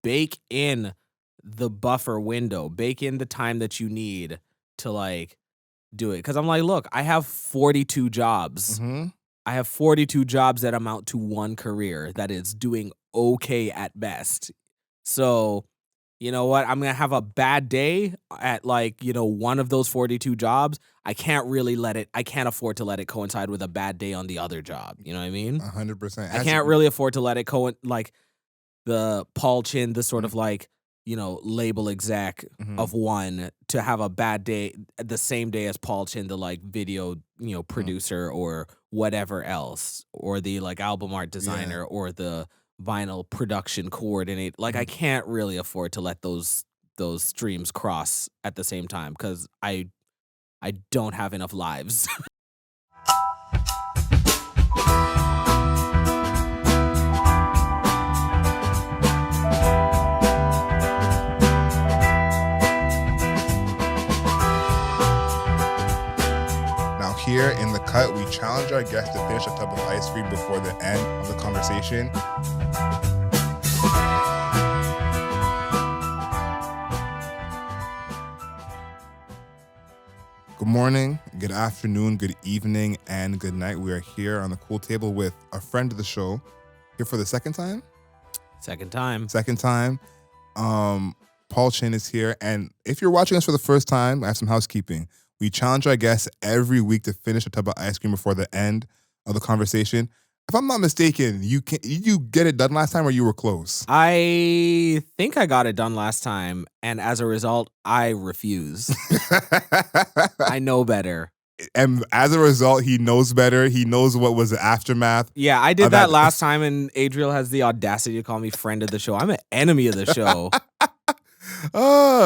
bake in the buffer window, bake in the time that you need to like do it. Because I'm like, look, I have 42 jobs. Mm-hmm. I have 42 jobs that amount to one career that is doing okay at best. So, you know what? I'm going to have a bad day at like, one of those 42 jobs. I can't afford to let it coincide with a bad day on the other job. You know what I mean? 100%. I can't really afford to let it like the Paul Chin, the sort Mhm. of like, label exec Mhm. of one to have a bad day the same day as Paul Chin, the like video, producer or whatever else, or the like album art designer or the vinyl production coordinator. Like I Mhm. can't really afford to let those streams cross at the same time because I don't have enough lives. Now, here in the cut, we challenge our guests to finish a tub of ice cream before the end of the conversation. Good morning, good afternoon, good evening, and good night. We are here on the cool table with a friend of the show, here for the second time. Second time. Paul Chin is here, and if you're watching us for the first time, I have some housekeeping. We challenge our guests every week to finish a tub of ice cream before the end of the conversation. If I'm not mistaken, you get it done last time, or you were close? I think I got it done last time, and as a result, I refuse. I know better. And as a result, he knows better. He knows what was the aftermath. Yeah, I did that last time, and Adriel has the audacity to call me friend of the show. I'm an enemy of the show.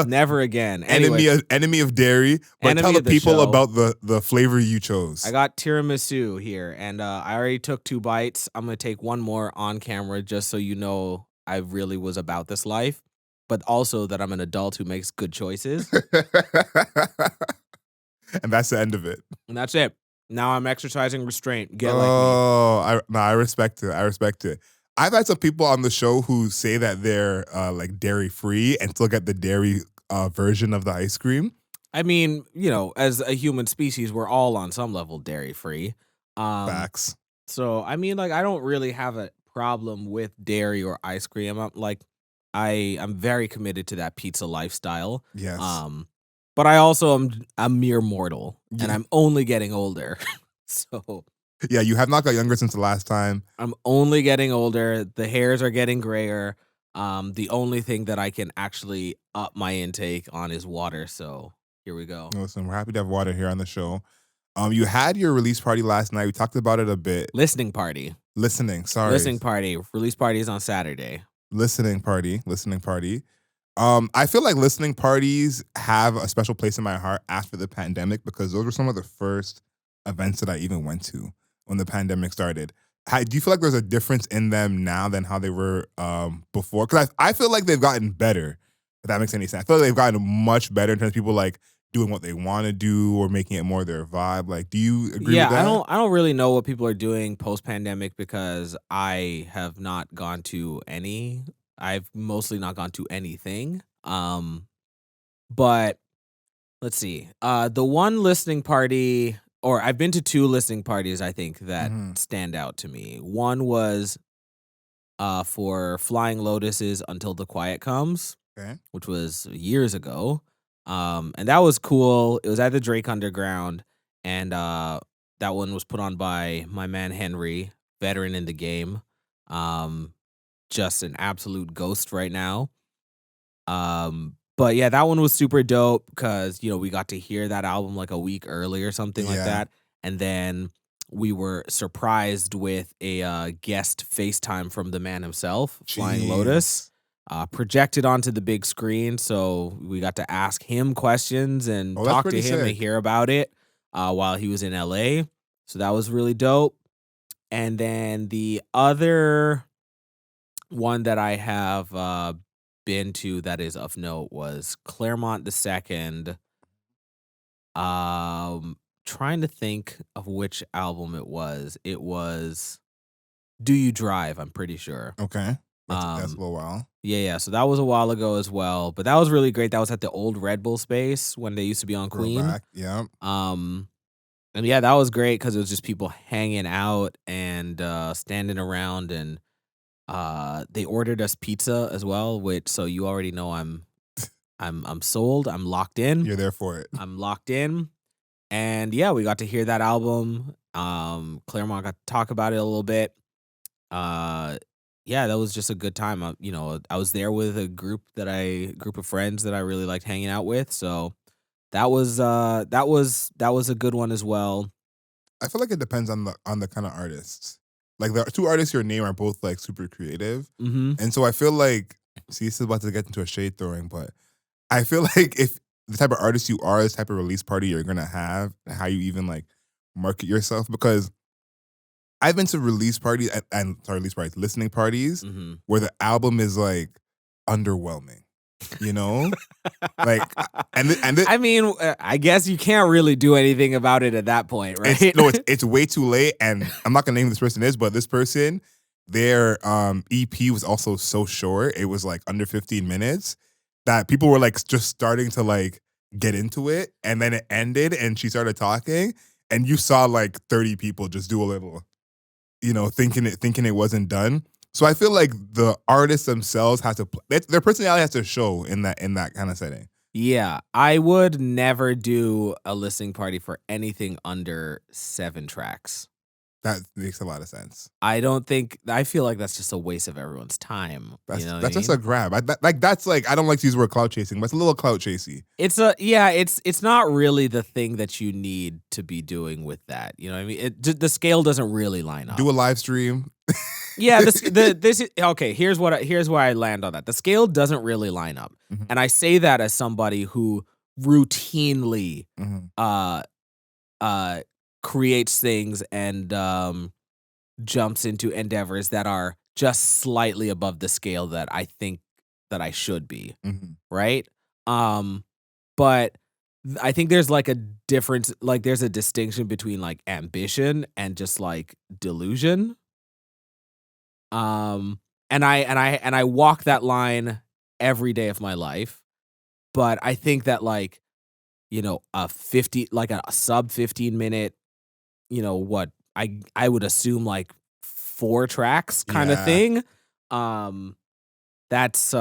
Never again. Anyway, enemy of dairy. But tell the people about the flavor you chose. I got tiramisu here, and I already took 2 bites. I'm gonna take one more on camera just so you know I really was about this life, but also that I'm an adult who makes good choices. And that's the end of it. And that's it. Now I'm exercising restraint. Get like me. I respect it. I respect it. I've had some people on the show who say that they're like dairy free and still get the dairy version of the ice cream. I mean, as a human species, we're all on some level dairy free. Facts. So I mean, like, I don't really have a problem with dairy or ice cream. I'm very committed to that pizza lifestyle. Yes. But I also am a mere mortal, and Yeah. I'm only getting older. So yeah, you have not got younger since the last time. I'm only getting older. The hairs are getting grayer. The only thing that I can actually up my intake on is water. So here we go. Listen, we're happy to have water here on the show. You had your release party last night. We talked about it a bit. Listening party. Listening party. Release party is on Saturday. Listening party. I feel like listening parties have a special place in my heart after the pandemic because those were some of the first events that I even went to when the pandemic started. Do you feel like there's a difference in them now than how they were before? Because I feel like they've gotten better, if that makes any sense. I feel like they've gotten much better in terms of people like doing what they want to do or making it more their vibe. Like, do you agree with that? I don't really know what people are doing post-pandemic because I have not gone to any. I've mostly not gone to anything. But let's see. The one listening party, or I've been to 2 listening parties, I think, that stand out to me. One was for Flying Lotus's Until the Quiet Comes, which was years ago. And that was cool. It was at the Drake Underground, and that one was put on by my man Henry, veteran in the game. Just an absolute ghost right now. But yeah, that one was super dope because, we got to hear that album like a week early or something like that. And then we were surprised with a guest FaceTime from the man himself, Flying Lotus, projected onto the big screen. So we got to ask him questions and talk to him and hear about it while he was in LA. So that was really dope. And then the other one that I have been to that is of note was Claremont II. Trying to think of which album it was. It was Do You Drive, I'm pretty sure. Okay. That's a Um, little while. yeah, so that was a while ago as well, but that was really great. That was at the old Red Bull space when they used to be on Queen. Throwback. Yeah. Um, and yeah, that was great because it was just people hanging out and standing around, and they ordered us pizza as well, which so you already know I'm sold. I'm locked in. You're there for it. I'm locked in. And yeah, we got to hear that album. Claremont got to talk about it a little bit. Uh yeah, that was just a good time. I was there with a group of friends that I really liked hanging out with. So that was a good one as well. I feel like it depends on the kind of artists. Like the two artists your name are both like super creative, Mhm. and so I feel like see this is about to get into a shade throwing, but I feel like if the type of artist you are, this type of release party you're gonna have, and how you even like market yourself, because I've been to release parties and sorry, release parties, listening parties Mhm. where the album is like underwhelming, you know, like and I mean, I guess you can't really do anything about it at that point, it's right? no, it's way too late, and I'm not gonna name who this person is, but this person, their EP was also so short. It was like under 15 minutes that people were like just starting to like get into it, and then it ended, and she started talking, and you saw like 30 people just do a little, thinking it wasn't done. So I feel like the artists themselves have to their personality has to show in that kind of setting. Yeah, I would never do a listening party for anything under 7 tracks. That makes a lot of sense. I feel like that's just a waste of everyone's time, you That's know what I that's just a mean? grab. That's like I don't like to use the word clout chasing, but it's a little clout chasey. It's not really the thing that you need to be doing with that, you know what I mean? The scale doesn't really line up. Do a live stream. Yeah, this is okay, here's where I land on that. The scale doesn't really line up, Mhm, and I say that as somebody who routinely, mhm, uh, uh, creates things and, jumps into endeavors that are just slightly above the scale that I think that I should be, mhm. right? Um, but I think there's like a difference, like there's a distinction between like ambition and just like delusion. Um, and I walk that line every day of my life, but I think that like, a sub 15-minute, what I would assume like 4 tracks kind of Yeah. thing. Um, that's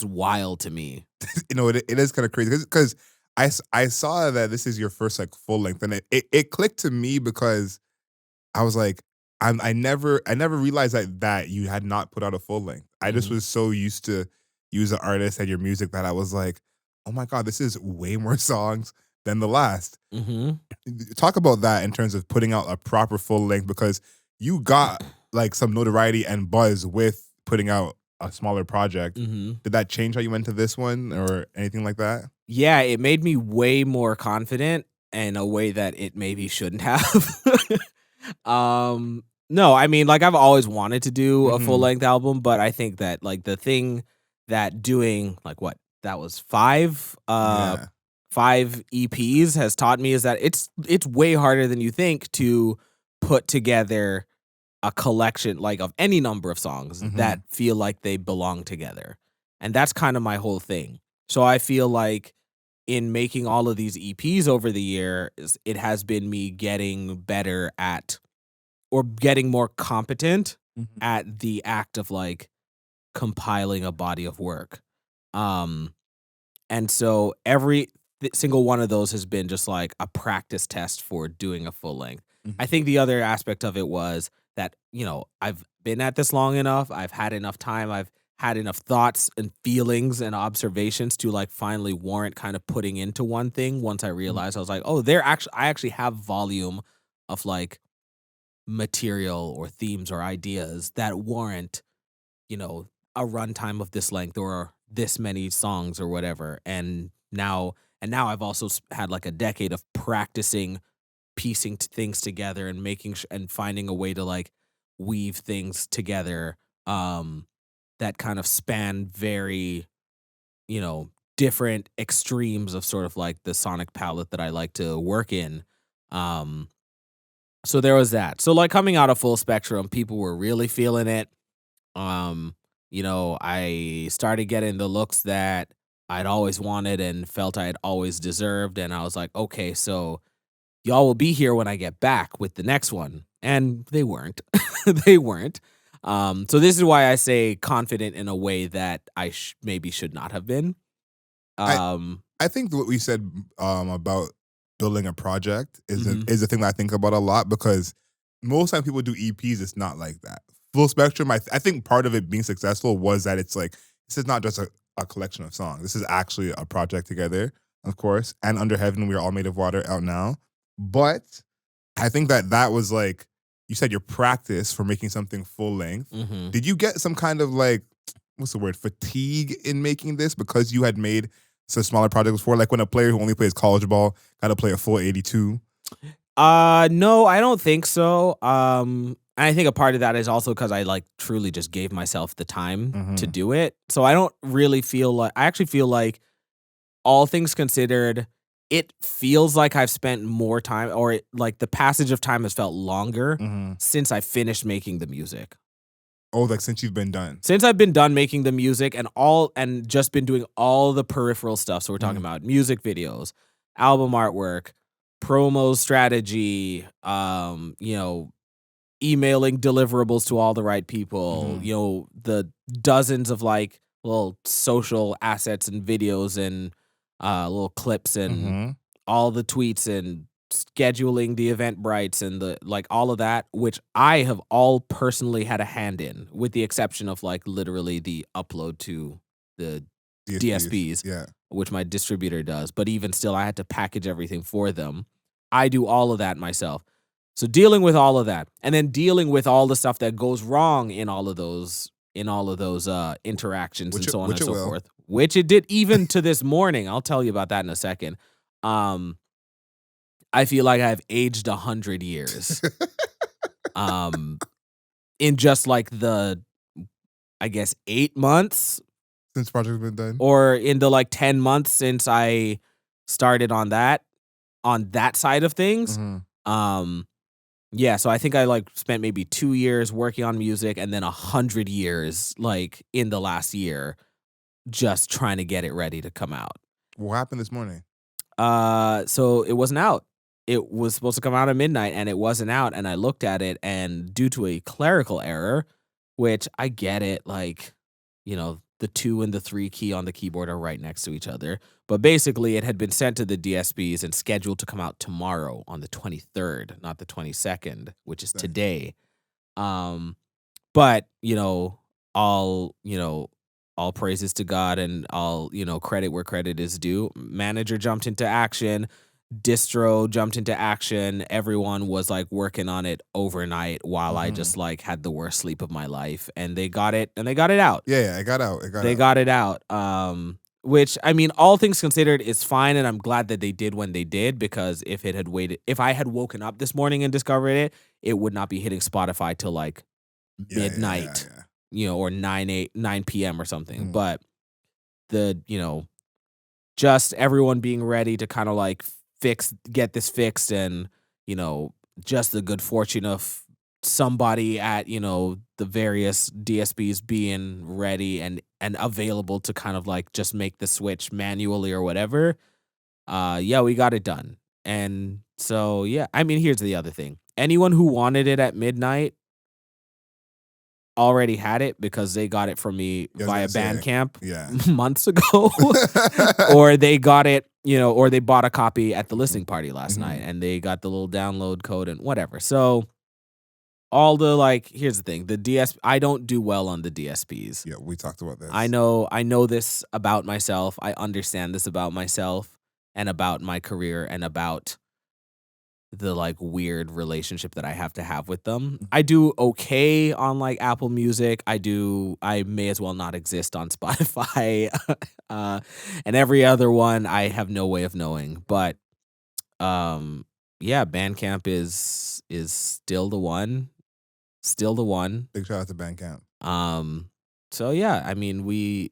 wild to me. It is kind of crazy because I saw that this is your first like full length, and it clicked to me because I was like, I never realized that you had not put out a full length. I just Mhm. was so used to you as an artist and your music that I was like, oh my god, this is way more songs than the last. Mhm. Talk about that in terms of putting out a proper full length, because you got like some notoriety and buzz with putting out a smaller project. Mhm. Did that change how you went to this one or anything like that? Yeah, it made me way more confident in a way that it maybe shouldn't have. No, I mean, like, I've always wanted to do a Hmm. full-length album, but I think that, like, the thing that doing, like, what? That was 5, Yeah. 5 EPs has taught me is that it's way harder than you think to put together a collection, like, of any number of songs that Hmm. feel like they belong together, and that's kinda my whole thing. So I feel like in making all of these EPs over the years, it has been me getting better at or getting more competent Hmm. at the act of, like, compiling a body of work. Um, and so every single one of those has been just like a practice test for doing a full length. I Hmm. think the other aspect of it was that, I've been at this long enough, I've had enough time, I've had enough thoughts and feelings and observations to like finally warrant kind of putting into one thing once I realized I was like, "Oh, I actually have volume of like material or themes or ideas that warrant, you know, a runtime of this length or this many songs or whatever." And now I've also had like a decade of practicing piecing things together and and finding a way to like weave things together that kind of span very, you know, different extremes of sort of like the sonic palette that I like to work in. Um so there was that. So like coming out of Full Spectrum, people were really feeling it. Um I started getting the looks that I'd always wanted and felt I'd always deserved. And I was like, okay, so y'all will be here when I get back with the next one. And they weren't. They weren't. So this is why I say confident in a way that I maybe should not have been. I Um, I think what we said about building a project mhm, is a thing that I think about a lot because most time people do EPs, it's not like that. Full Spectrum, I think part of it being successful was that it's like this is not just a collection of songs. This is actually a project together, of course. And Under Heaven, We Are All Made of Water out now. But I think that was like you said your practice for making something full length. mhm. Did you get some kind of like what's the word fatigue in making this because you had made some smaller projects before? Like when a player who only plays college ball got to play a full 82. No, I don't think so. And I think a part of that is also because I like truly just gave myself the time to Mm-hmm. do it. So I don't really feel like I actually feel like all things considered, it feels like I've spent more time like the passage of time has felt longer Mm-hmm. since I finished making the music. Oh, like since you've been done. Since I've been done making the music and just been doing all the peripheral stuff. So we're talking Mm-hmm. about music videos, album artwork, promo strategy, emailing deliverables to all the right people, Mm-hmm. the dozens of like little social assets and videos and little clips and Mm-hmm. all the tweets and scheduling the Eventbrites and the like all of that, which I have all personally had a hand in, with the exception of like literally the upload to the DSPs. DSPs, Yeah. which my distributor does. But even still, I had to package everything for them. I do all of that myself. So dealing with all of that, and then dealing with all the stuff that goes wrong in all of those interactions and so on Which and it so will. forth, which it did even to this morning. I'll tell you about that in a second. Um, I feel like I've aged 100 years. Um, in just like the I guess 8 months Since project's been done. or in the like 10 months since I started on that side of things. Mm-hmm. Um, Yeah, so I think I like spent maybe 2 years working on music and then 100 years like in the last year just trying to get it ready to come out. What happened this morning? So it wasn't out. It was supposed to come out at midnight and it wasn't out, and I looked at it, and due to a clerical error, which I get it, like, the 2 and the 3 key on the keyboard are right next to each other. But basically it had been sent to the DSPs and scheduled to come out tomorrow on the 23rd, not the 22nd, which is Dang. today. Um but, all praises to God and all, credit where credit is due. Manager jumped into action, distro jumped into action. Everyone was like working on it overnight while I Mm-hmm. just like had the worst sleep of my life, and they got it and they got it out. Yeah, yeah, it got out. It got They out. got it out. Which I mean, all things considered, is fine, and I'm glad that they did when they did, because if I had woken up this morning and discovered it, it would not be hitting Spotify till like Yeah, yeah, yeah, midnight, yeah. or 9 p.m. or something. Mm. But the, just everyone being ready to kind of like get this fixed, and, just the good fortune of somebody at, the various DSPs being ready and available to kind of like just make the switch manually or whatever. Yeah, we got it done. And so, yeah, I mean, here's the other thing. Anyone who wanted it at midnight already had it because they got it from me Yeah, I was via gonna say. Bandcamp Yeah. months ago, or they got it, or they bought a copy at the listening party last night Mhm. and they got the little download code and whatever. So all the like, here's the thing: I don't do well on the DSPs. Yeah, we talked about I this. know, I know this about myself. I understand this about myself and about my career and about the like weird relationship that I have to have with them. Mhm. I do okay on like Apple Music. I may as well not exist on Spotify. uh and every other one I have no way of knowing. But um yeah, Bandcamp is still the one. Still the one. Big shout out to Bandcamp. Um so yeah, I mean,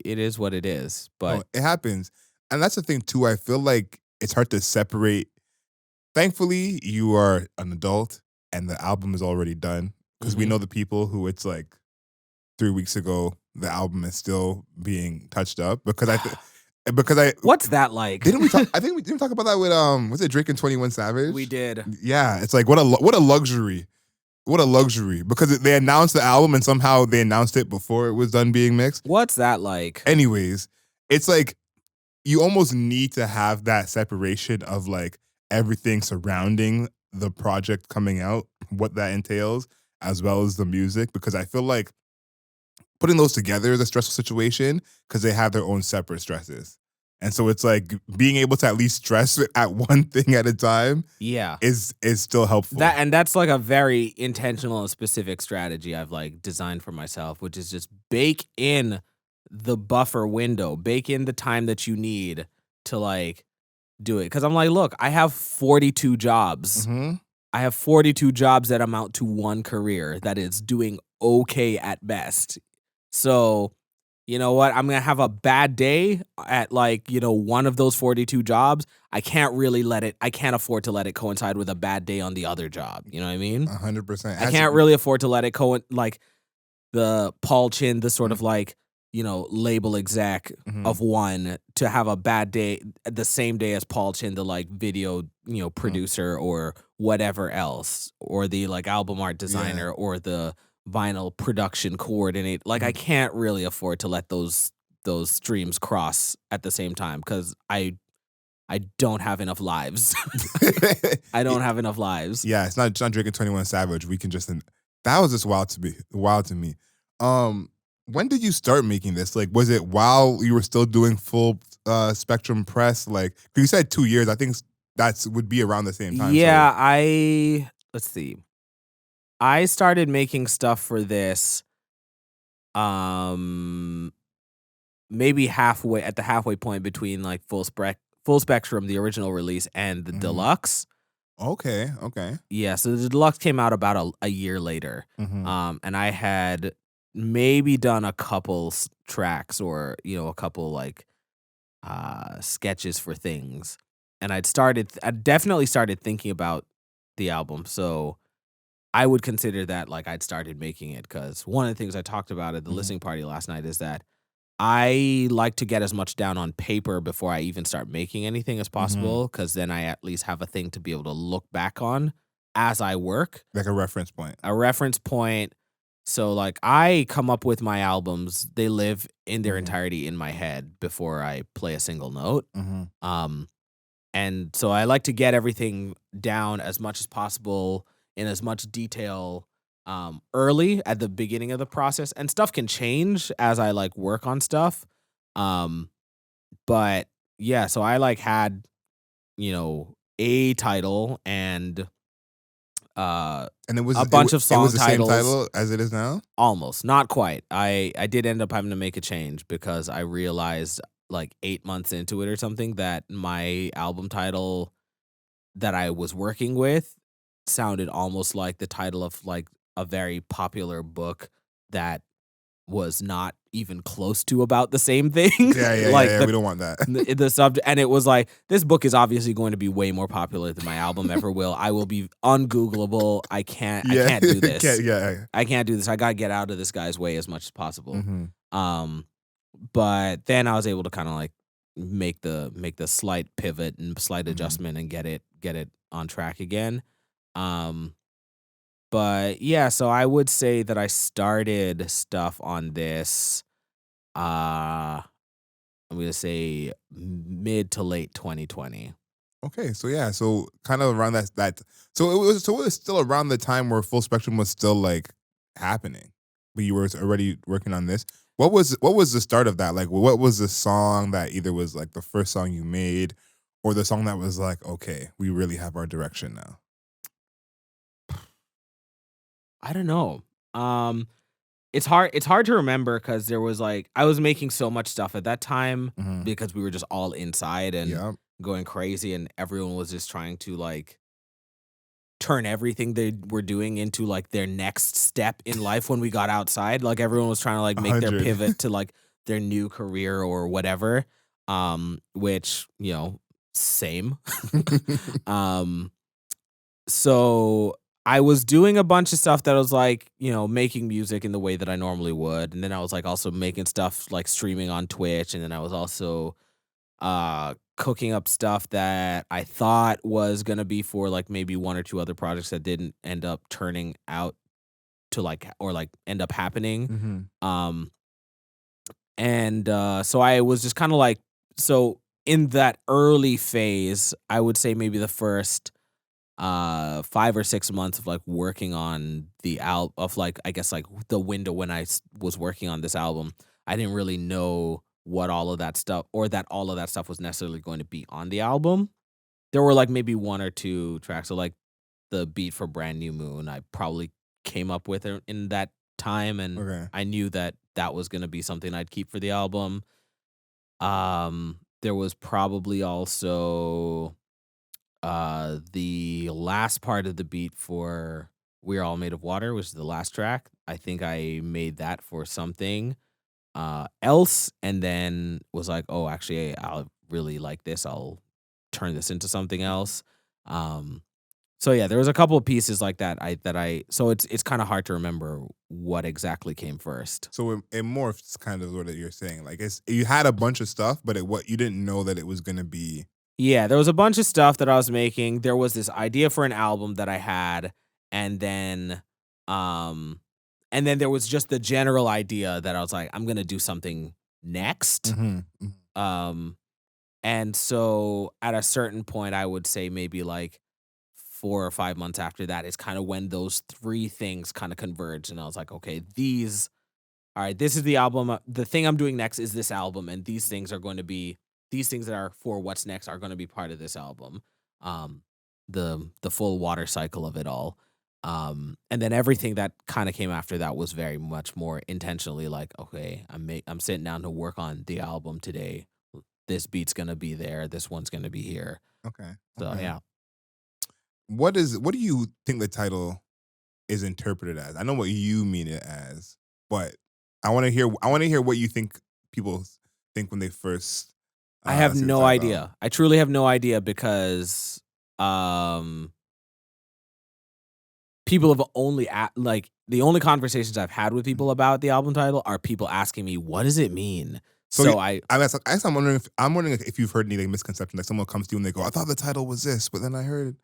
it is what it is. No, But it happens. And that's the thing too. I feel like it's hard to separate. Thankfully, you are an adult and the album is already done. Because we mhm, know the people who it's like 3 weeks ago the album is still being touched up because because I What's that like? didn't we talk I think we didn't talk about that with was it Drake and 21 We Savage? did. Yeah, it's like what a luxury. What a luxury because they announced the album and somehow they announced it before it was done being mixed. What's that like? Anyways, it's like you almost need to have that separation of like everything surrounding the project coming out, what that entails, as well as the music, because I feel like putting those together is a stressful situation because they have their own separate stresses. And so it's like being able to at least stress it at one thing at a time Yeah. is still helpful. That's like a very intentional and specific strategy I've like designed for myself, which is just bake in the buffer window, bake in the time that you need to like do it. Cause I'm like, look, I have 42 jobs. Mhm. I have 42 jobs that amount to one career that is doing okay at best. So, you know what? I'm going to have a bad day at like, one of those 42 jobs. I can't afford to let it coincide with a bad day on the other job. You know what I mean? 100%. I can't really afford to let it like the Paul Chin, the sort of like, label exec Mhm. of one to have a bad day the same day as Paul Chin, the like video, producer or whatever else, or the like album art designer or the vinyl production coordinator. Like I can't really afford to let those streams cross at the same time because I don't have enough lives. I don't have enough lives. Yeah, it's not Drake and 21 Savage. We can just that was just wild to me. When did you start making this? Like, was it while you were still doing full spectrum press? Like, 'cause you said 2 years. I think that's would be around the same time. Yeah, So let's see. I started making stuff for this um maybe halfway at the halfway point between like full spectrum, the original release, and the Mhm. deluxe. Okay, okay. Yeah, so the deluxe came out about a year later. Mhm. And I had maybe done a couple tracks or, a couple like sketches for things. And I definitely started thinking about the album. So I would consider that like I'd started making it because one of the things I talked about at the Mhm. listening party last night is that I like to get as much down on paper before I even start making anything as Mhm. possible, because then I at least have a thing to be able to look back on as I work, Like a reference point. a reference point. So, like, I come up with my albums, they live in their Mhm. entirety in my head before I play a single note. Mhm. Um, and so I like to get everything down as much as possible in as much detail early at the beginning of the process. And stuff can change as I like work on stuff. Um, but yeah, so I like had, a title and uh And a bunch of it was song the same titles. title as it is now? Almost, not quite. I did end up having to make a change because I realized like 8 months into it or something that my album title that I was working with sounded almost like the title of like a very popular book that was not even close to about the same thing. Yeah, yeah, yeah, Like yeah. We don't want that. the subject, and it was like, this book is obviously going to be way more popular than my album ever will. I will be ungoogleable. I Yeah. can't do this. Yeah. I can't do this. I gotta get out of this guy's way as much as possible. Mhm. Um, but then I was able to kind of like make the slight pivot and slight Mhm. adjustment and get it on track again. Um, but yeah, so I would say that I started stuff on this. Uh, I'm gonna say mid to late 2020. Okay, so yeah, so kind of around that so it was still around the time where Full Spectrum was still like happening, but you were already working on this. What was the start of that? Like, what was the song that either was like the first song you made, or the song that was like, okay, we really have our direction now. I don't know. Um, it's hard to remember because there was like I was making so much stuff at that time Hmm. because we were just all inside and Yeah, going crazy, and everyone was just trying to like turn everything they were doing into like their next step in life when we got outside. Like everyone was trying to like a make their hundred. pivot to like their new career or whatever. Which, same. um so I was doing a bunch of stuff that was like, making music in the way that I normally would. And then I was like also making stuff like streaming on Twitch. And then I was also cooking up stuff that I thought was gonna be for like maybe one or two other projects that didn't end up turning out to like or like end up happening. Mhm. Um and so I was just kind of like so in that early phase, I would say maybe the first 5 or 6 months of like working on the of like I guess like the window when was working on this album, I didn't really know what all of that stuff or that all of that stuff was necessarily going to be on the album. There were like maybe one or two tracks, so like the beat for Brand New Moon I probably came up with in that time, and Okay. I knew that that was going to be something I'd keep for the album. There was probably also the last part of the beat for We're All Made of Water, which is the last track. I think I made that for something else, and then was like, "Oh, actually, I really like this. I'll turn this into something else." Um, so yeah, there was a couple of pieces like that. So it's kind of hard to remember what exactly came first. So it morphs kind of what you're saying. Like you had a bunch of stuff, but what you didn't know that it was gonna be. Yeah, there was a bunch of stuff that I was making. There was this idea for an album that I had, and then um there was just the general idea that I was like, I'm gonna do something next. Mhm. Mhm. Um and so at a certain point I would say maybe like 4 or 5 months after that is kind of when those three things kind of converged, and I was like, okay, these all right, this is the album. The thing I'm doing next is this album, and these things that are for what's next are going to be part of this album. Um, the full water cycle of it all. And then everything that kind of came after that was very much more intentionally like, okay, I'm sitting down to work on the album today. This beat's gonna be there. This one's gonna be here. Okay. So Okay. yeah. What do you think the title is interpreted as? I know what you mean it as, but I want to hear what you think people think when they first I have see the no title. idea. I truly have no idea because um people have only like the only conversations I've had with Mhm. people about the album title are people asking me, "What does it mean?" So So I I guess I'm wondering if you've heard any like, misconception. Like someone comes to you and they go, "I thought the title was this," but then I heard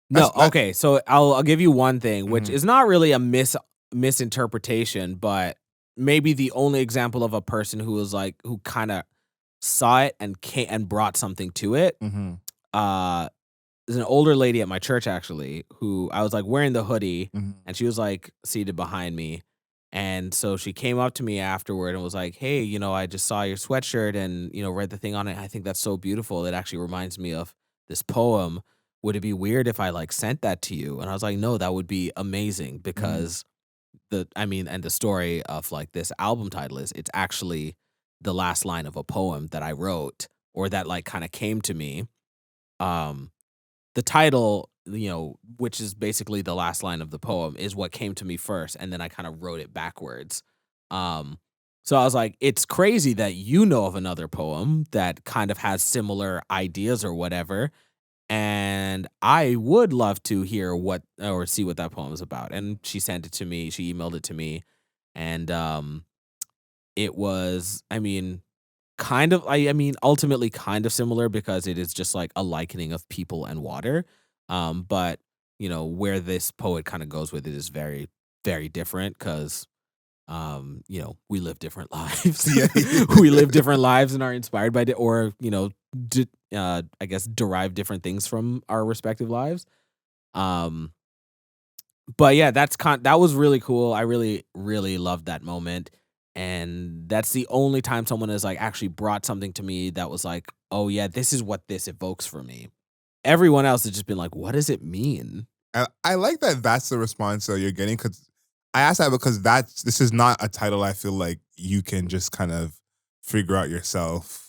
no, that. okay, so I'll give you one thing, which Mhm. is not really a misinterpretation, but maybe the only example of a person who was like who kind of saw it and came and brought something to it. Mhm. Uh There's an older lady at my church actually who I was like wearing the hoodie, Mhm. and she was like seated behind me. And so she came up to me afterward and was like, "Hey, I just saw your sweatshirt and, read the thing on it. I think that's so beautiful. It actually reminds me of this poem. Would it be weird if I like sent that to you?" And I was like, "No, that would be amazing Mhm. because and the story of like this album title is it's actually the last line of a poem that I wrote or that like kind of came to me. Um the title, which is basically the last line of the poem, is what came to me first, and then I kind of wrote it backwards. Um, so I was like, it's crazy that you know of another poem that kind of has similar ideas or whatever, and I would love to hear what or see what that poem is about. And she sent it to me. She emailed it to me, and it was, ultimately kind of similar because it is just like a likening of people and water. But where this poet kind of goes with it is very, very different because we live different lives. Yeah. We live different lives and are inspired by or I guess derive different things from our respective lives. Um, but yeah, that was really cool. I really, really loved that moment. And that's the only time someone has like actually brought something to me that was like, oh yeah, this is what this evokes for me. Everyone else has just been like, what does it mean? I like that that's the response that you're getting because I asked that because this is not a title I feel like you can just kind of figure out yourself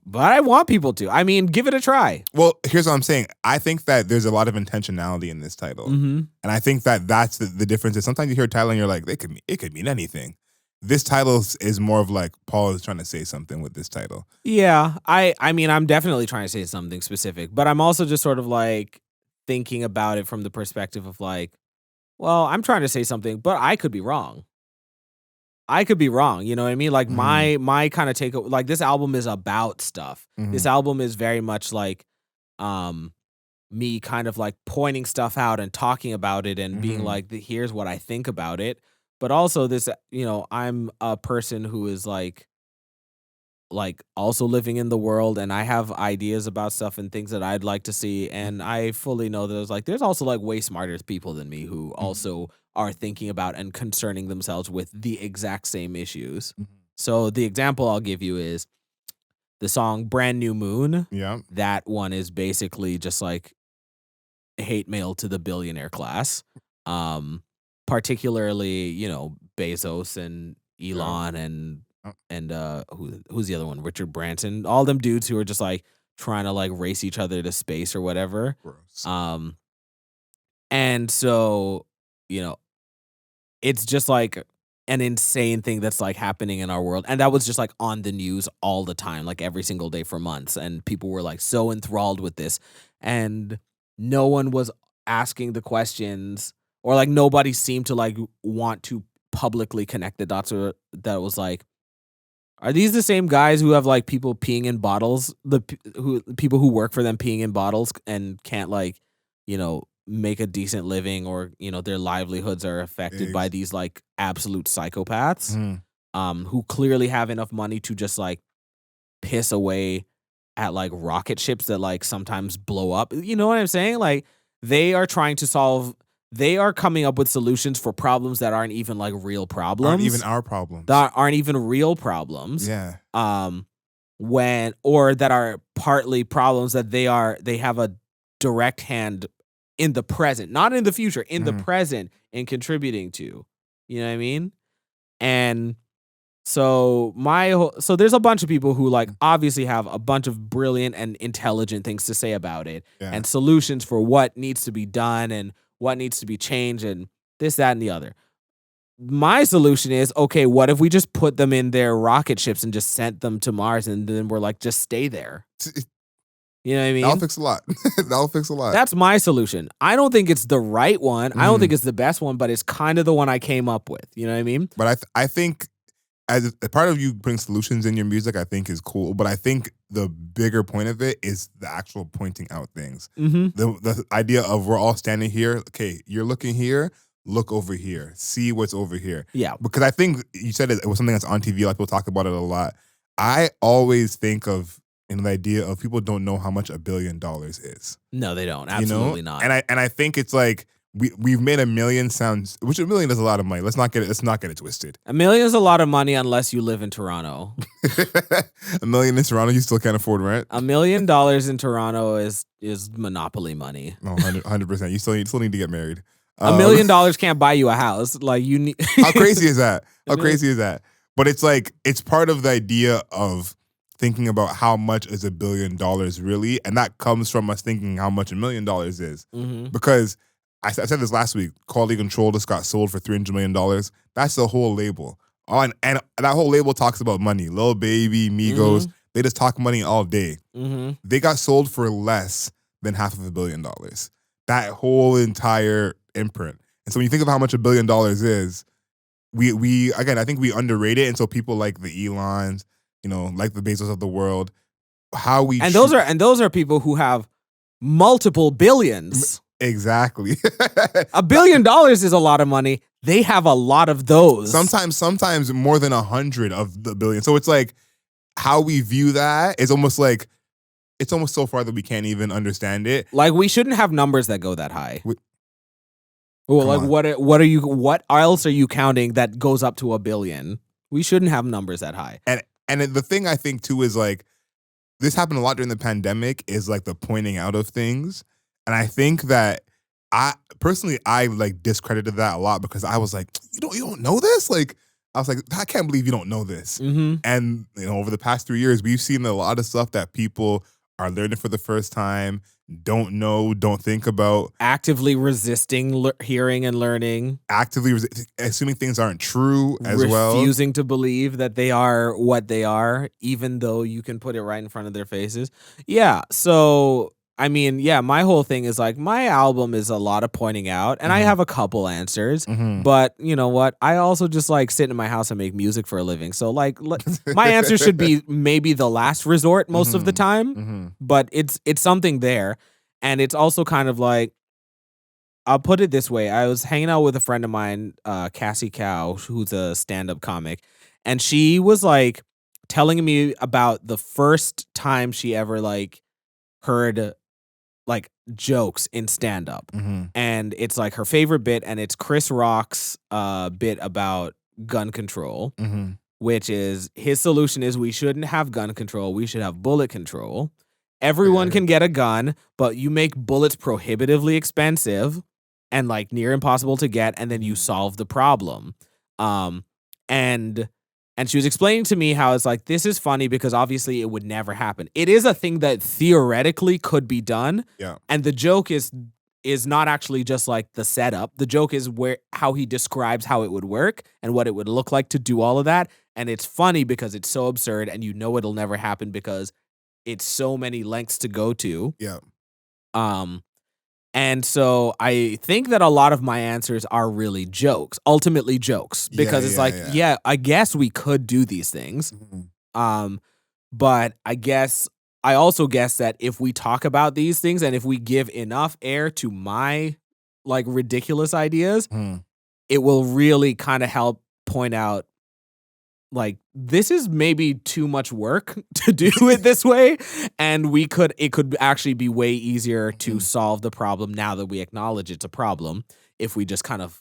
But I want people to. I mean, give it a try. well, here's what I'm saying. I think that there's a lot of intentionality in this title. Hmm. And I think that that's the difference is sometimes you hear a title and you're like, it could mean anything. This title is more of like Paul is trying to say something with this title. Yeah, I'm definitely trying to say something specific, but I'm also just sort of like thinking about it from the perspective of like, well, I'm trying to say something, but I could be wrong. I could be wrong, you know what I mean? Like Mhm. my kind of take like this album is about stuff. This Mhm. album is very much like um me kind of like pointing stuff out and talking about it and being Mhm. like, Here's what I think about it." But also this, I'm a person who is also living in the world, and I have ideas about stuff and things that I'd like to see, and I fully know that there's also like way smarter people than me who Mhm. also are thinking about and concerning themselves with the exact same issues. Mhm. So the example I'll give you is the song Brand New Moon. Yeah. That one is basically just like hate mail to the billionaire class. Um Particularly, Bezos and Yeah. Elon and Oh, who's the other one? Richard Branson. All them dudes who are just like trying to like race each other to space or whatever. gross. Um and so, you know, it's just like an insane thing that's like happening in our world. And that was just like on the news all the time, like every single day for months. And people were like so enthralled with this. And no one was asking the questions, or like nobody seemed to like want to publicly connect the dots, or that was like, are these the same guys who have like people peeing in bottles? Who people who work for them peeing in bottles and can't like, make a decent living, or their livelihoods are affected by Eggs. these like absolute psychopaths, Mhm. who clearly have enough money to just like piss away at like rocket ships that like sometimes blow up. You know what I'm saying? Like they are trying to solve. They are coming up with solutions for problems that aren't even like real Aren't even problems, our problems. that aren't even real problems, Yeah. um when or that are partly problems that they have a direct hand in the present, not in the future, in the Mhm. present, in contributing to. You know what I mean? And so there's a bunch of people who like Mm. obviously have a bunch of brilliant and intelligent things to say about it, Yeah. and solutions for what needs to be done and what needs to be changed and this, that, and the other. My solution is, okay, what if we just put them in their rocket ships and just sent them to Mars, and then we're like, just stay there. You know what I That'll mean? fix a lot. That'll fix a lot. That's my solution. I don't think it's the right one. I don't Mhm. think it's the best one, but it's kind of the one I came up with. You know what I mean? But I think as a part of you putting solutions in your music, I think is cool. But I think the bigger point of it is the actual pointing out things. Mm-hmm. The idea of we're all standing here. Okay, you're looking here. Look over here. See what's over here. Yeah. Because I think you said it was something that's on TV. Like people talk about it a lot. I always think of in the idea of people don't know how much $1 billion is. No, they don't. You know, Absolutely not. and I think it's like we've made a million sounds, which a million is a lot of money. Let's not get it twisted. $1 million is a lot of money unless you live in Toronto. A million in Toronto, you still can't afford rent. $1 million in Toronto is monopoly money. No, 100%. You still need to get married. $1 million can't buy you a house. Like you need. How crazy is that? How $1 million. crazy is that? But it's like it's part of the idea of thinking about how much is $1 billion really, and that comes from us thinking how much $1 million is. Mm-hmm. Because I said this last week. Quality Control just got sold for $300 million. That's the whole label. And that whole label talks about money. Lil Baby, Migos, they just talk money all day. Mm-hmm. They got sold for less than half of $1 billion. That whole entire imprint. And so when you think of how much $1 billion is, we again, I think we underrate it. And so people like the Elons, like the Bezos of the world, how we And those are people who have multiple billions. exactly. $1 billion is a lot of money. They have a lot of those. Sometimes more than 100 of the billion. So it's like how we view that is almost like it's almost so far that we can't even understand it. Like we shouldn't have numbers that go that high. Well, like on. what else are you counting that goes up to $1 billion? We shouldn't have numbers that high. And the thing I think too is like this happened a lot during the pandemic is like the pointing out of things. And I think that I personally like discredited that a lot because I was like, you don't know this? Like I was like, I can't believe you don't know this. Mm-hmm. And over the past 3 years, we've seen a lot of stuff that people are learning for the first time, don't know, don't think about. Actively resisting hearing and learning. Actively assuming things aren't true as well. Refusing to believe that they are what they are, even though you can put it right in front of their faces. Yeah, so I mean, yeah, my whole thing is like my album is a lot of pointing out, and I Mhm. have a couple answers, Mhm. but you know what? I also just like sit in my house and make music for a living. So like my answer should be maybe the last resort most of the Mhm. time, Mhm. but it's something there. And it's also kind of like I'll put it this way. I was hanging out with a friend of mine, Cassie Cow, who's a stand-up comic, and she was like telling me about the first time she ever like heard like jokes in stand up. Mhm. And it's like her favorite bit, and it's Chris Rock's bit about gun control, Mhm. which is his solution is we shouldn't have gun control, we should have bullet control. Everyone I can heard get that. a gun, but you make bullets prohibitively expensive and like near impossible to get, and then you Mhm. solve the problem. Um and and she was explaining to me how it's like this is funny because obviously it would never happen. It is a thing that theoretically could be done, Yeah. and the joke is not actually just like the setup. The joke is where how he describes how it would work and what it would look like to do all of that. And it's funny because it's so absurd and you know it'll never happen because it's so many lengths to go to. Yeah. Um and so I think that a lot of my answers are really jokes, ultimately jokes, Yeah, because it's yeah, like, yeah. yeah, I guess we could do these things. Mhm. Um, but I also guess that if we talk about these things and if we give enough air to my like ridiculous ideas, Mhm. it will really kind of help point out like this is maybe too much work to do it this way, and it could actually be way easier to Mhm. solve the problem now that we acknowledge it's a problem if we just kind of,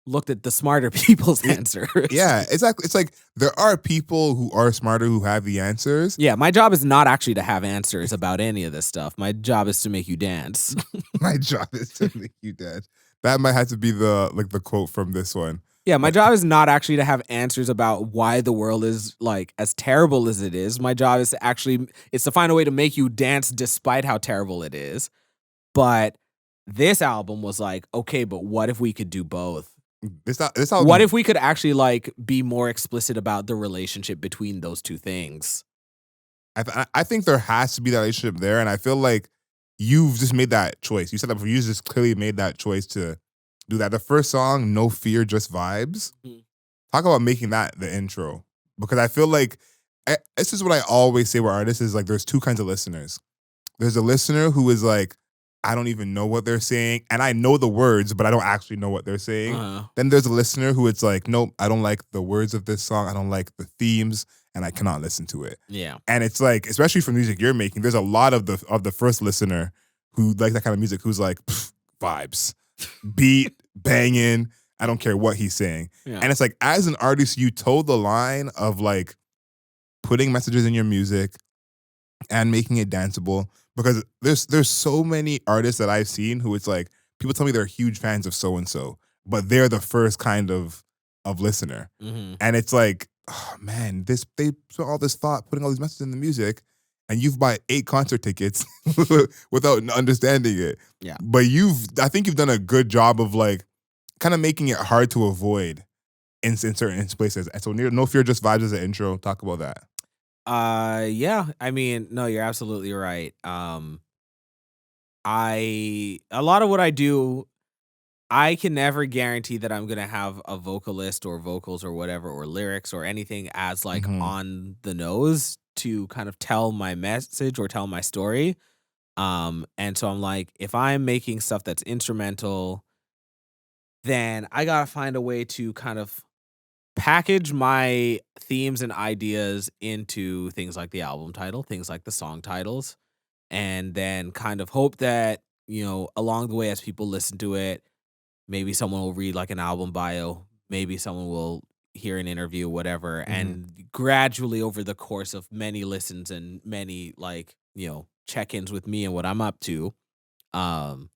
looked at the smarter people's Yeah, answers. yeah, exactly. It's like there are people who are smarter who have the answers. Yeah, my job is not actually to have answers about any of this stuff. My job is to make you dance. My job is to make you dead. That might have to be the quote from this one. Yeah, my job is not actually to have answers about why the world is like as terrible as it is. My job is to actually it's to find a way to make you dance despite how terrible it is. But this album was like, okay, but what if we could do both? This What album, if we could actually like be more explicit about the relationship between those two things? I think there has to be that relationship there, and I feel like you've just made that choice. You said that before. You just clearly made that choice to do that. The first song, "No Fear, Just Vibes." Mhm. Talk about making that the intro, because I feel like this is what I always say with artists is like there's two kinds of listeners. There's a listener who is like, I don't even know what they're saying, and I know the words, but I don't actually know what they're saying. Uh-huh. Then there's a listener who it's like, nope, I don't like the words of this song. I don't like the themes, and I cannot listen to it. Yeah. And it's like, especially for music you're making, there's a lot of the first listener who like that kind of music, who's like "Pff, vibes, beat, banging. I don't care what he's saying. Yeah. And it's like, as an artist, you toe the line of like putting messages in your music and making it danceable, because there's so many artists that I've seen who it's like people tell me they're huge fans of so and so, but they're the first kind of listener, Mhm. and it's like, oh man, this they put all this thought putting all these messages in the music, and you've bought 8 concert tickets without understanding it. Yeah. But I think you've done a good job of like kind of making it hard to avoid in certain places. And so, No Fear, Just Vibes as an intro. Talk about that. Yeah, I mean, no, you're absolutely right. I a lot of what I do, I can never guarantee that I'm gonna have a vocalist or vocals or whatever or lyrics or anything as like Hmm. on the nose to kind of tell my message or tell my story. And so I'm like, if I'm making stuff that's instrumental, then I gotta find a way to kind of package my themes and ideas into things like the album title, things like the song titles, and then kind of hope that, along the way as people listen to it, maybe someone will read like an album bio, maybe someone will hear an interview, whatever, Hmm. and gradually over the course of many listens and many like, check-ins with me and what I'm up to, um,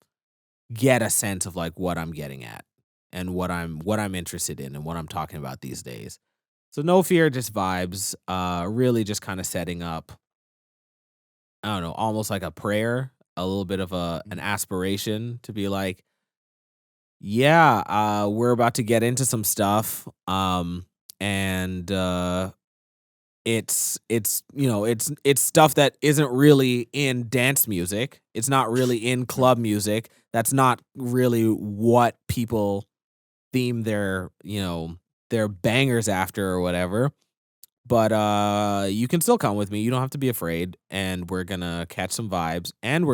get a sense of like what I'm getting at and what I'm interested in and what I'm talking about these days. So no fear, just vibes. Really just kind of setting up, I don't know, almost like a prayer, a little bit of an aspiration to be like, yeah, we're about to get into some stuff. And it's stuff that isn't really in dance music. It's not really in club music. That's not really what people theme their bangers after or whatever. But you can still come with me. You don't have to be afraid, and we're gonna catch some vibes, and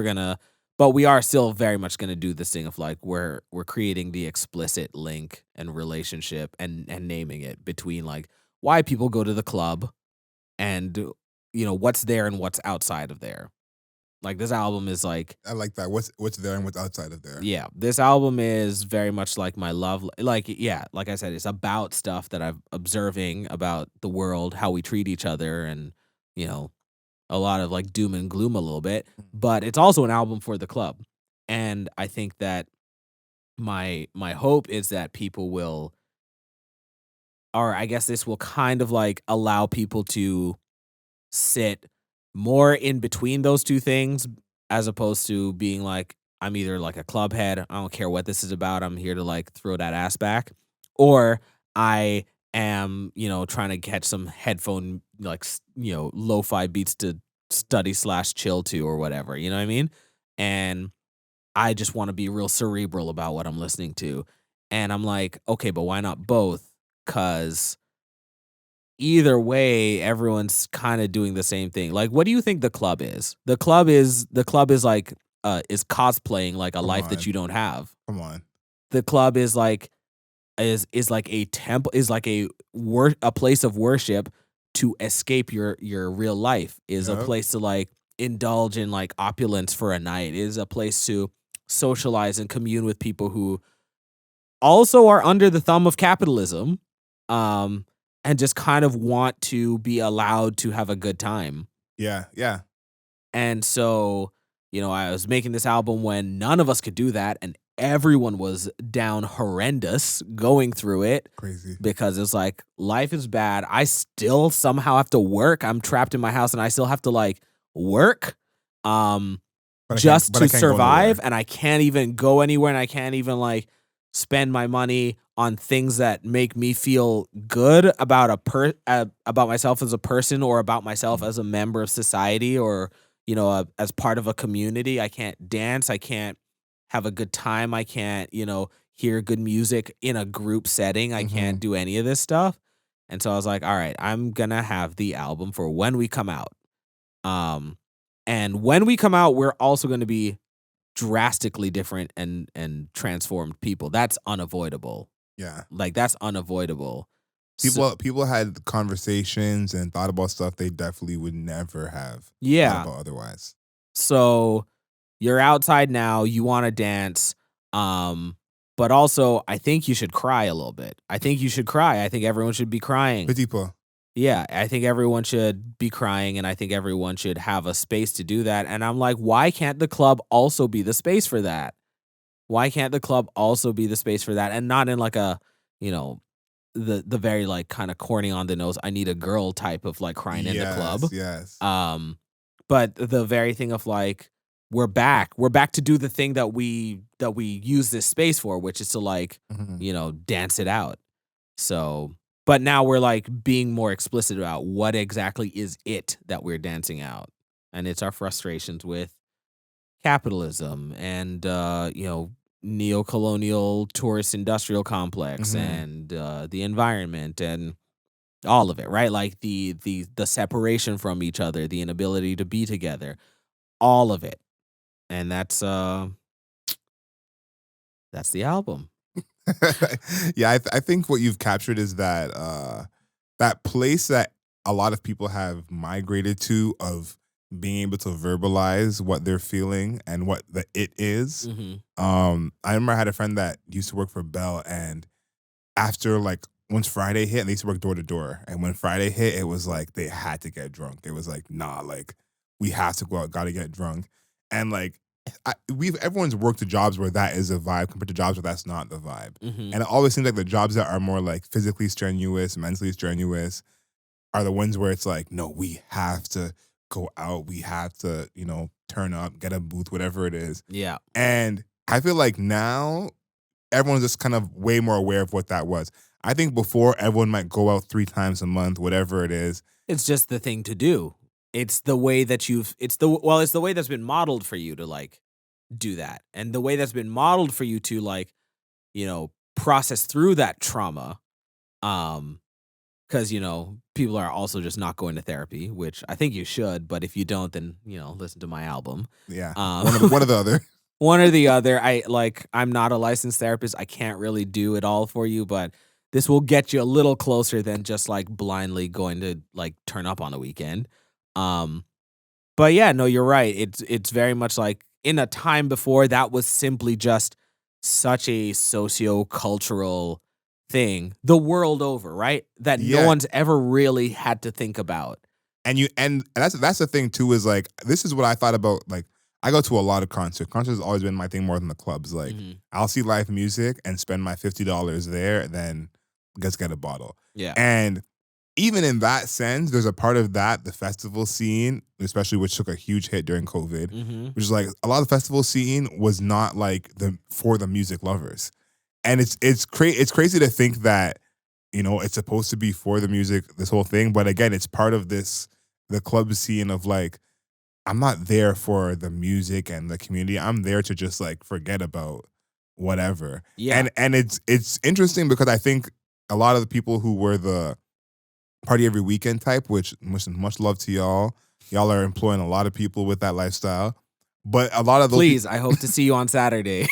but we are still very much gonna do this thing of like we're creating the explicit link and relationship and naming it between like why people go to the club and what's there and what's outside of there. Like this album is like, I like that. What's there and what's outside of there. yeah, this album is very much like my love. Like, yeah, like I said, it's about stuff that I'm observing about the world, how we treat each other, and you know, a lot of like doom and gloom a little bit. But it's also an album for the club, and I think that my hope is that people will, or I guess this will kind of like allow people to sit more in between those two things as opposed to being like I'm either like a club head, I don't care what this is about, I'm here to like throw that ass back, or I am, trying to catch some headphone like lo-fi beats to study/chill to or whatever, you know what I mean? And I just want to be real cerebral about what I'm listening to. And I'm like, okay, but why not both? Cuz either way, everyone's kind of doing the same thing. Like, what do you think the club is? The club is like is cosplaying like a Come life that on. you don't have. Come on. The club is like is like a temple, is like a place of worship to escape your real life. Is a Yep. place to like indulge in like opulence for a night. Is a place to socialize and commune with people who also are under the thumb of capitalism, um, and just kind of want to be allowed to have a good time. Yeah. Yeah. And so, I was making this album when none of us could do that, and everyone was down horrendous going through it Crazy. because it's like life is bad. I still somehow have to work. I'm trapped in my house and I still have to like work. Um But I can't. just But I to can't go nowhere. survive, and I can't even go anywhere, and I can't even like spend my money on things that make me feel good about about myself as a person, or about myself Mm. as a member of society, or as part of a community. I can't dance, I can't have a good time, I can't, hear good music in a group setting. I Mm-hmm. can't do any of this stuff. And so I was like, all right, I'm going to have the album for when we come out. Um and when we come out, we're also going to be drastically different and transformed people. That's unavoidable. Yeah. Like that's unavoidable. So, People had conversations and thought about stuff they definitely would never have thought yeah. about otherwise. So you're outside now, you want to dance, um but also I think you should cry a little bit. I think you should cry. I think everyone should be crying. Petit peu. Yeah, I think everyone should be crying, and I think everyone should have a space to do that. And I'm like, why can't the club also be the space for that? Why can't the club also be the space for that? And not in like a, you know, the very like kind of corny on the nose, I need a girl type of like crying in the club. Yes. Yes. Um, but the very thing of like, we're back. We're back to do the thing that we use this space for, which is to like, Mhm. dance it out. So, but now we're like being more explicit about what exactly is it that we're dancing out. And it's our frustrations with capitalism and neo-colonial tourist industrial complex Mhm. and the environment and all of it, right? Like the separation from each other, the inability to be together, all of it. And that's the album. Yeah, I think what you've captured is that that place that a lot of people have migrated to of being able to verbalize what they're feeling and what the it is. Mhm. I remember I had a friend that used to work for Bell, and after like once Friday hit, and they used to work door to door, and when Friday hit, it was like they had to get drunk. It was like, nah, like we have to go out, gotta get drunk, and like everyone's worked to jobs where that is a vibe compared to jobs where that's not the vibe, Mhm. and it always seems like the jobs that are more like physically strenuous, mentally strenuous, are the ones where it's like, no, we have to go out, we have to, turn up, get a booth, whatever it is, Yeah. and I feel like now everyone's just kind of way more aware of what that was. I think before everyone might go out 3 times a month, whatever it is, It's just the thing to do. It's the way that it's the way that's been modeled for you to, like, do that, and the way that's been modeled for you to, like, process through that trauma, um, because people are also just not going to therapy, which I think you should, but if you don't, then, listen to my album. Yeah, Um one or the other. One or the other. I'm not a licensed therapist. I can't really do it all for you, but this will get you a little closer than just like blindly going to like turn up on the weekend. Um, but yeah, no, you're right. It's very much like in a time before that was simply just such a socio-cultural thing the world over, right? That no Yeah, one's ever really had to think about. and that's the thing too, is like, this is what I thought about. Like, I go to a lot of concerts. Concerts has always been my thing more than the clubs. Like, Mhm. I'll see live music and spend my $50 there, then just get a bottle. Yeah. And even in that sense, there's a part of that, the festival scene, especially, which took a huge hit during COVID, Mhm. which is like a lot of the festival scene was not like the music lovers. And it's crazy to think that, it's supposed to be for the music, this whole thing, but again, it's part of the club scene of like, I'm not there for the music and the community. I'm there to just like forget about whatever. Yeah. And it's interesting because I think a lot of the people who were the party every weekend type, which much love to y'all. Y'all are employing a lot of people with that lifestyle. But a lot of those people, Please, I hope to see you on Saturday.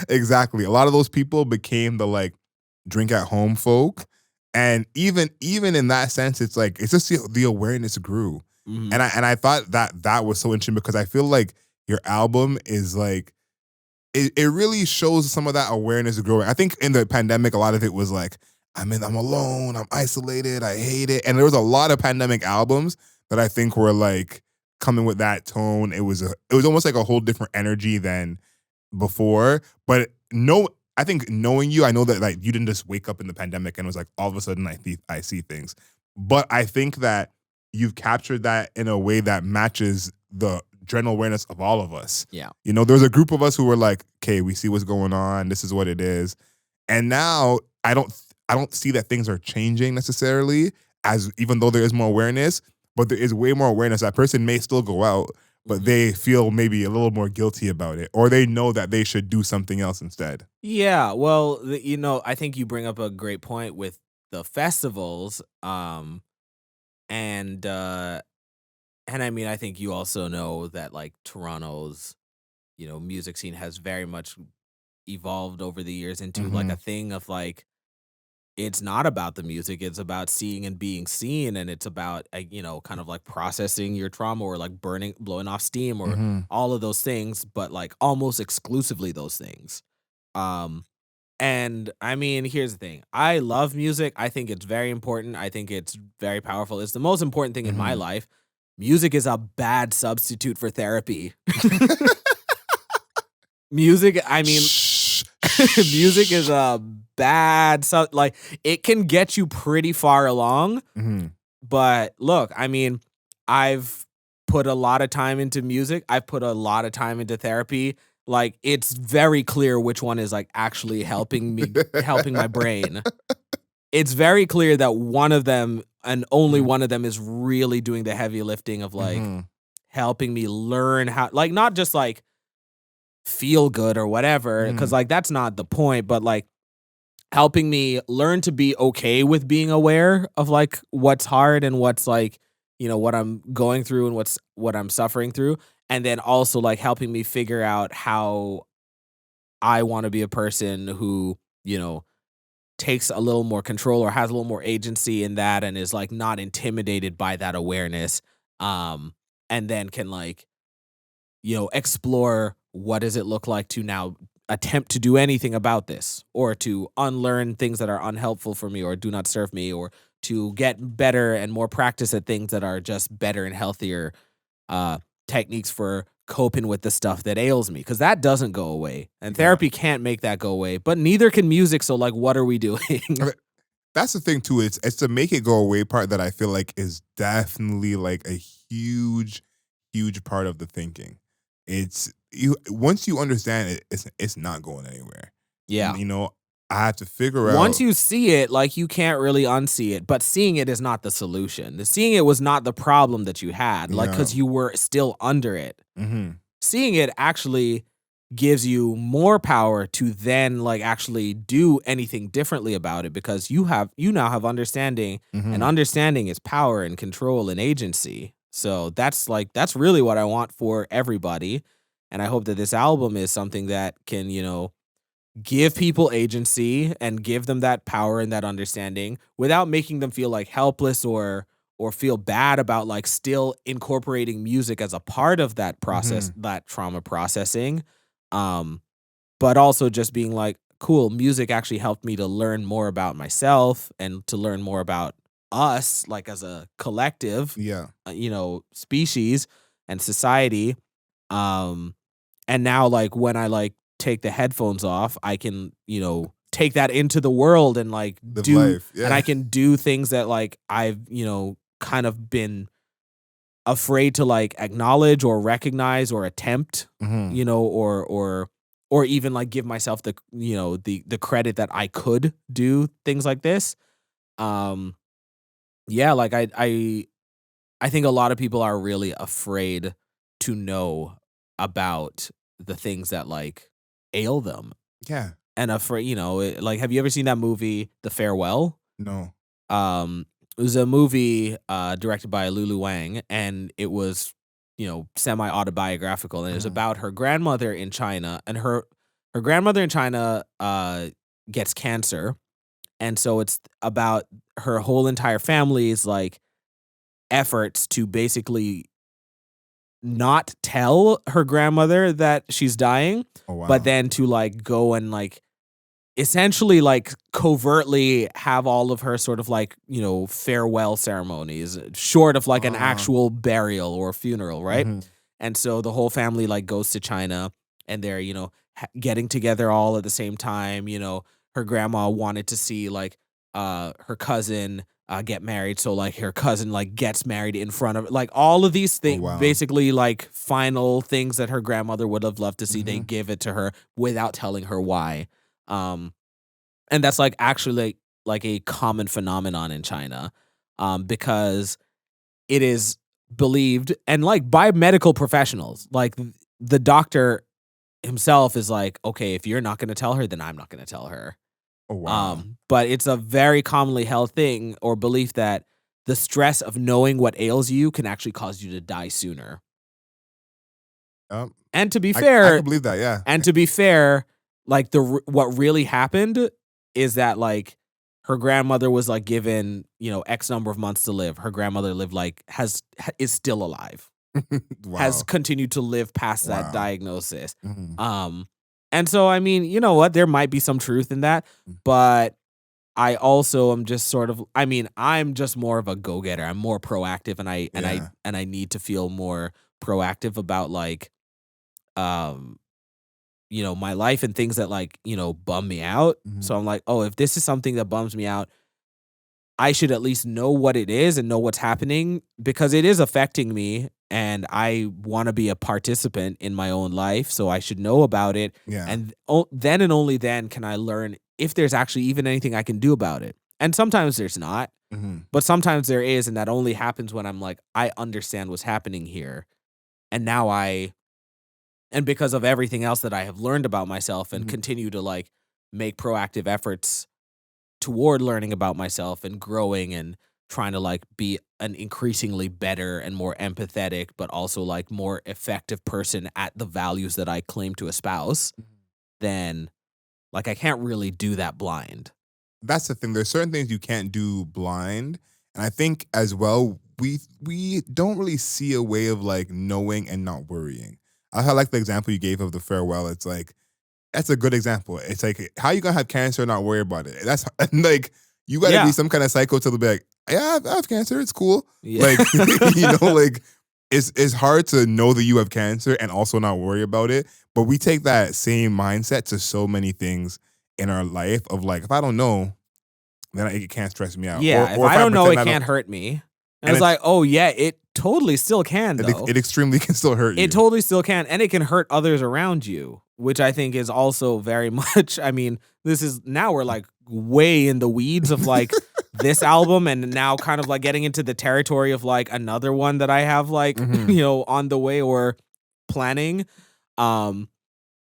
exactly. A lot of those people became the like drink at home folk. And even in that sense, it's like, it's just the awareness grew. Mhm. And I thought that was so interesting because I feel like your album is like, it really shows some of that awareness growing. I think in the pandemic, a lot of it was like, I'm alone, I'm isolated, I hate it. And there was a lot of pandemic albums that I think were like coming with that tone. It was almost like a whole different energy than before. But no, I think knowing you, I know that like you didn't just wake up in the pandemic and it was like all of a sudden I see things. But I think that you've captured that in a way that matches the general awareness of all of us. Yeah. There's a group of us who were like, okay, we see what's going on. This is what it is. And now I don't see that things are changing necessarily, as even though there is more awareness, but there is way more awareness. That person may still go out, but Mhm. they feel maybe a little more guilty about it, or they know that they should do something else instead. Yeah, well, I think you bring up a great point with the festivals, and I mean, I think you also know that like Toronto's, music scene has very much evolved over the years into like Hmm. a thing of like it's not about the music, it's about seeing and being seen, and it's about kind of like processing your trauma or like blowing off steam or Hmm. all of those things, but like almost exclusively those things. Um And I mean, here's the thing. I love music. I think it's very important. I think it's very powerful. It's the most important thing in my Hmm. life. Music is a bad substitute for therapy. Music, I mean, Shh. music is Shh. a like it can get you pretty far along, Hmm. but look, I mean, I've put a lot of time into music. I've put a lot of time into therapy. Like it's very clear which one is like actually helping my brain. It's very clear that one of them and only one of them is really doing the heavy lifting of like Hmm. helping me learn how, like, not just like feel good or whatever, because Hmm. like that's not the point, but like helping me learn to be okay with being aware of like what's hard and what's like, what I'm going through and what I'm suffering through. And then also like helping me figure out how I want to be a person who, takes a little more control or has a little more agency in that and is like not intimidated by that awareness, um and then can like explore what does it look like to now attempt to do anything about this or to unlearn things that are unhelpful for me or do not serve me or to get better and more practice at things that are just better and healthier uh techniques for coping with the stuff that ails me, because that doesn't go away and Yeah. therapy can't make that go away, but neither can music, so like what are we doing? Okay, that's the thing too. It's the make it go away part that I feel like is definitely like a huge part of the thinking. It's you once you understand it, it's not going anywhere. Yeah. You know, I have to figure Once out. you see it, like, you can't really unsee it, but seeing it is not the solution. The seeing it was not the problem that you had, like, Yeah. because you were still under it. Mm-hmm. Seeing it actually gives you more power to then, like, actually do anything differently about it because you now have understanding, and Mm-hmm. understanding is power and control and agency. So that's really what I want for everybody, and I hope that this album is something that can, give people agency and give them that power and that understanding without making them feel like helpless or feel bad about like still incorporating music as a part of that process, Mm-hmm. that trauma processing. um but also just being like, cool, music actually helped me to learn more about myself and to learn more about us, like as a collective, Yeah. species and society. um and now, like, when I, like, take the headphones off, I can, take that into the world and, like, Live life. I Yeah. can do things that, like, I've, kind of been afraid to, like, acknowledge or recognize or attempt, Mm-hmm. or even, like, give myself the credit that I could do things like this. Um, yeah, like, I think a lot of people are really afraid to know about the things that, like, ail them, Yeah. and afraid, like, have you ever seen that movie, The Farewell? No. It was a movie, directed by Lulu Wang, and it was, semi-autobiographical, and it was Mm-hmm. about her grandmother in China, and her grandmother in China, gets cancer, and so it's about her whole entire family's, like, efforts to basically not tell her grandmother that she's dying, Oh but wow. then to, like, go and, like, essentially, like, covertly have all of her sort of, like, farewell ceremonies, short of, like, an Uh, actual burial or funeral, right? mm-hmm. And so the whole family, like, goes to China, and they're, getting together all at the same time. Her grandma wanted to see, like, her cousin, get married, so, like, her cousin, like, gets married in front of, like, all of these Oh things, wow. basically, like, final things that her grandmother would have loved to see, they Mm-hmm. give it to her without telling her why. Um, and that's, like, actually, like, a common phenomenon in China, because it is believed, and, like, by medical professionals, like, the doctor himself is like, "Okay, if you're not gonna tell her, then I'm not gonna tell her." Oh wow. But it's a very commonly held thing or belief that the stress of knowing what ails you can actually cause you to die sooner. Um, And to be I fair could believe that. Yeah. And to be fair, like, what really happened is that, like, her grandmother was, like, given, X number of months to live. Her grandmother lived, like, is still alive, has Wow. continued to live past that Wow. diagnosis. Mm-hmm. Um, and so, I mean, you know what? There might be some truth in that, but I also am just sort of, I mean, I'm just more of a go-getter. I'm more proactive, and Yeah. I need to feel more proactive about, like, um my life and things that, like, bum me out. Mm-hmm. So I'm like, oh, if this is something that bums me out, I should at least know what it is and know what's happening because it is affecting me and I want to be a participant in my own life. So I should know about it. Yeah. And then and only then can I learn if there's actually even anything I can do about it. And sometimes there's not, Mm-hmm. but sometimes there is. And that only happens when I'm like, I understand what's happening here. And now and because of everything else that I have learned about myself and Mm-hmm. continue to, like, make proactive efforts toward learning about myself and growing and trying to, like, be an increasingly better and more empathetic, but also, like, more effective person at the values that I claim to espouse, then, like, I can't really do that blind. That's the thing. There's certain things you can't do blind, and I think as well we don't really see a way of like knowing and not worrying. I like the example you gave of the farewell. It's like that's a good example. It's like how you gonna have cancer and not worry about it? That's like you got to be Yeah. some kind of psycho to be like, yeah, I have cancer. It's cool. Yeah. Like like it's hard to know that you have cancer and also not worry about it. But we take that same mindset to so many things in our life of like, if I don't know, then it can't stress me out. Yeah, if Or if I I don't know, pretend it I don't, can't hurt me. And and it's like, "Oh, yeah, it totally still can, though." it extremely can still hurt It you. totally still can, and it can hurt others around you, which I think is also very much, I mean, this is now we're like way in the weeds of like this album and now kind of like getting into the territory of like another one that I have like, Mhm. on the way or planning. Um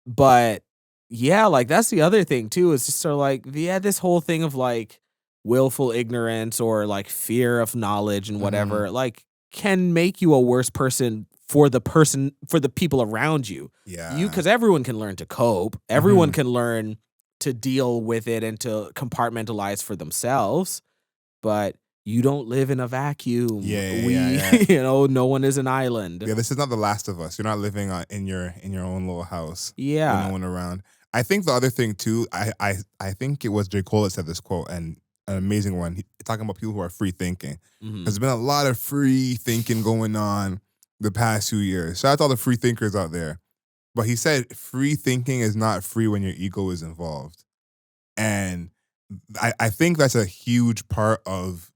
but yeah, like that's the other thing too. Is just sort of like, yeah, this whole thing of like willful ignorance or like fear of knowledge and Mhm. whatever, like can make you a worse person for the people around you. Yeah. Because everyone can learn to cope, everyone Mhm. can learn to deal with it and to compartmentalize for themselves, but you don't live in a vacuum. Yeah, yeah, yeah, We, yeah. no one is an island. Yeah, this is not The Last of Us. You're not living in your own little house with no Yeah. one around. I think the other thing too, I think it was J. Cole that said this quote, and an amazing one. Talking about people who are free thinking. Mhm. There's been a lot of free thinking going on the past 2 years. Shout out to all the free thinkers out there. But he said free thinking is not free when your ego is involved. And I think that's a huge part of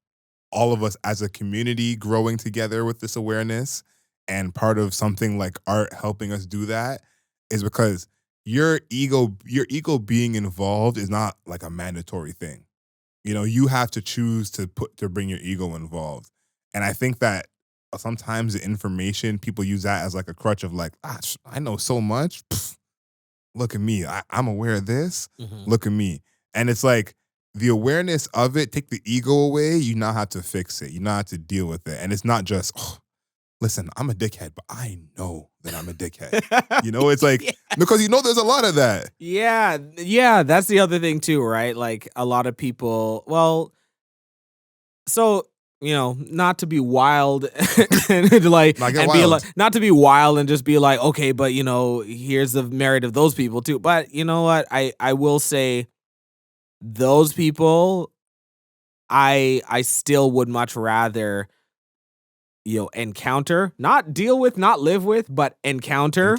all of us as a community growing together with this awareness, and part of something like art helping us do that is because your ego being involved is not like a mandatory thing. You have to choose to bring your ego involved. And I think that sometimes the information people use that as like a crutch of like, I know so much. Pfft, look at me. I'm aware of this. Mhm. Look at me. And it's like the awareness of it, take the ego away, you now have to fix it. You now have to deal with it. And it's not just, oh, listen, I'm a dickhead, but I know that I'm a dickhead. It's like, Yeah. because there's a lot of that. Yeah, yeah, that's the other thing too, right? Like a lot of people, well, so, not to be wild and like Like, get and be like wild. not to be wild and just be like, okay, but here's the merit of those people too. But you know what? I will say those people, I still would much rather, encounter, not deal with, not live with, but Encounter.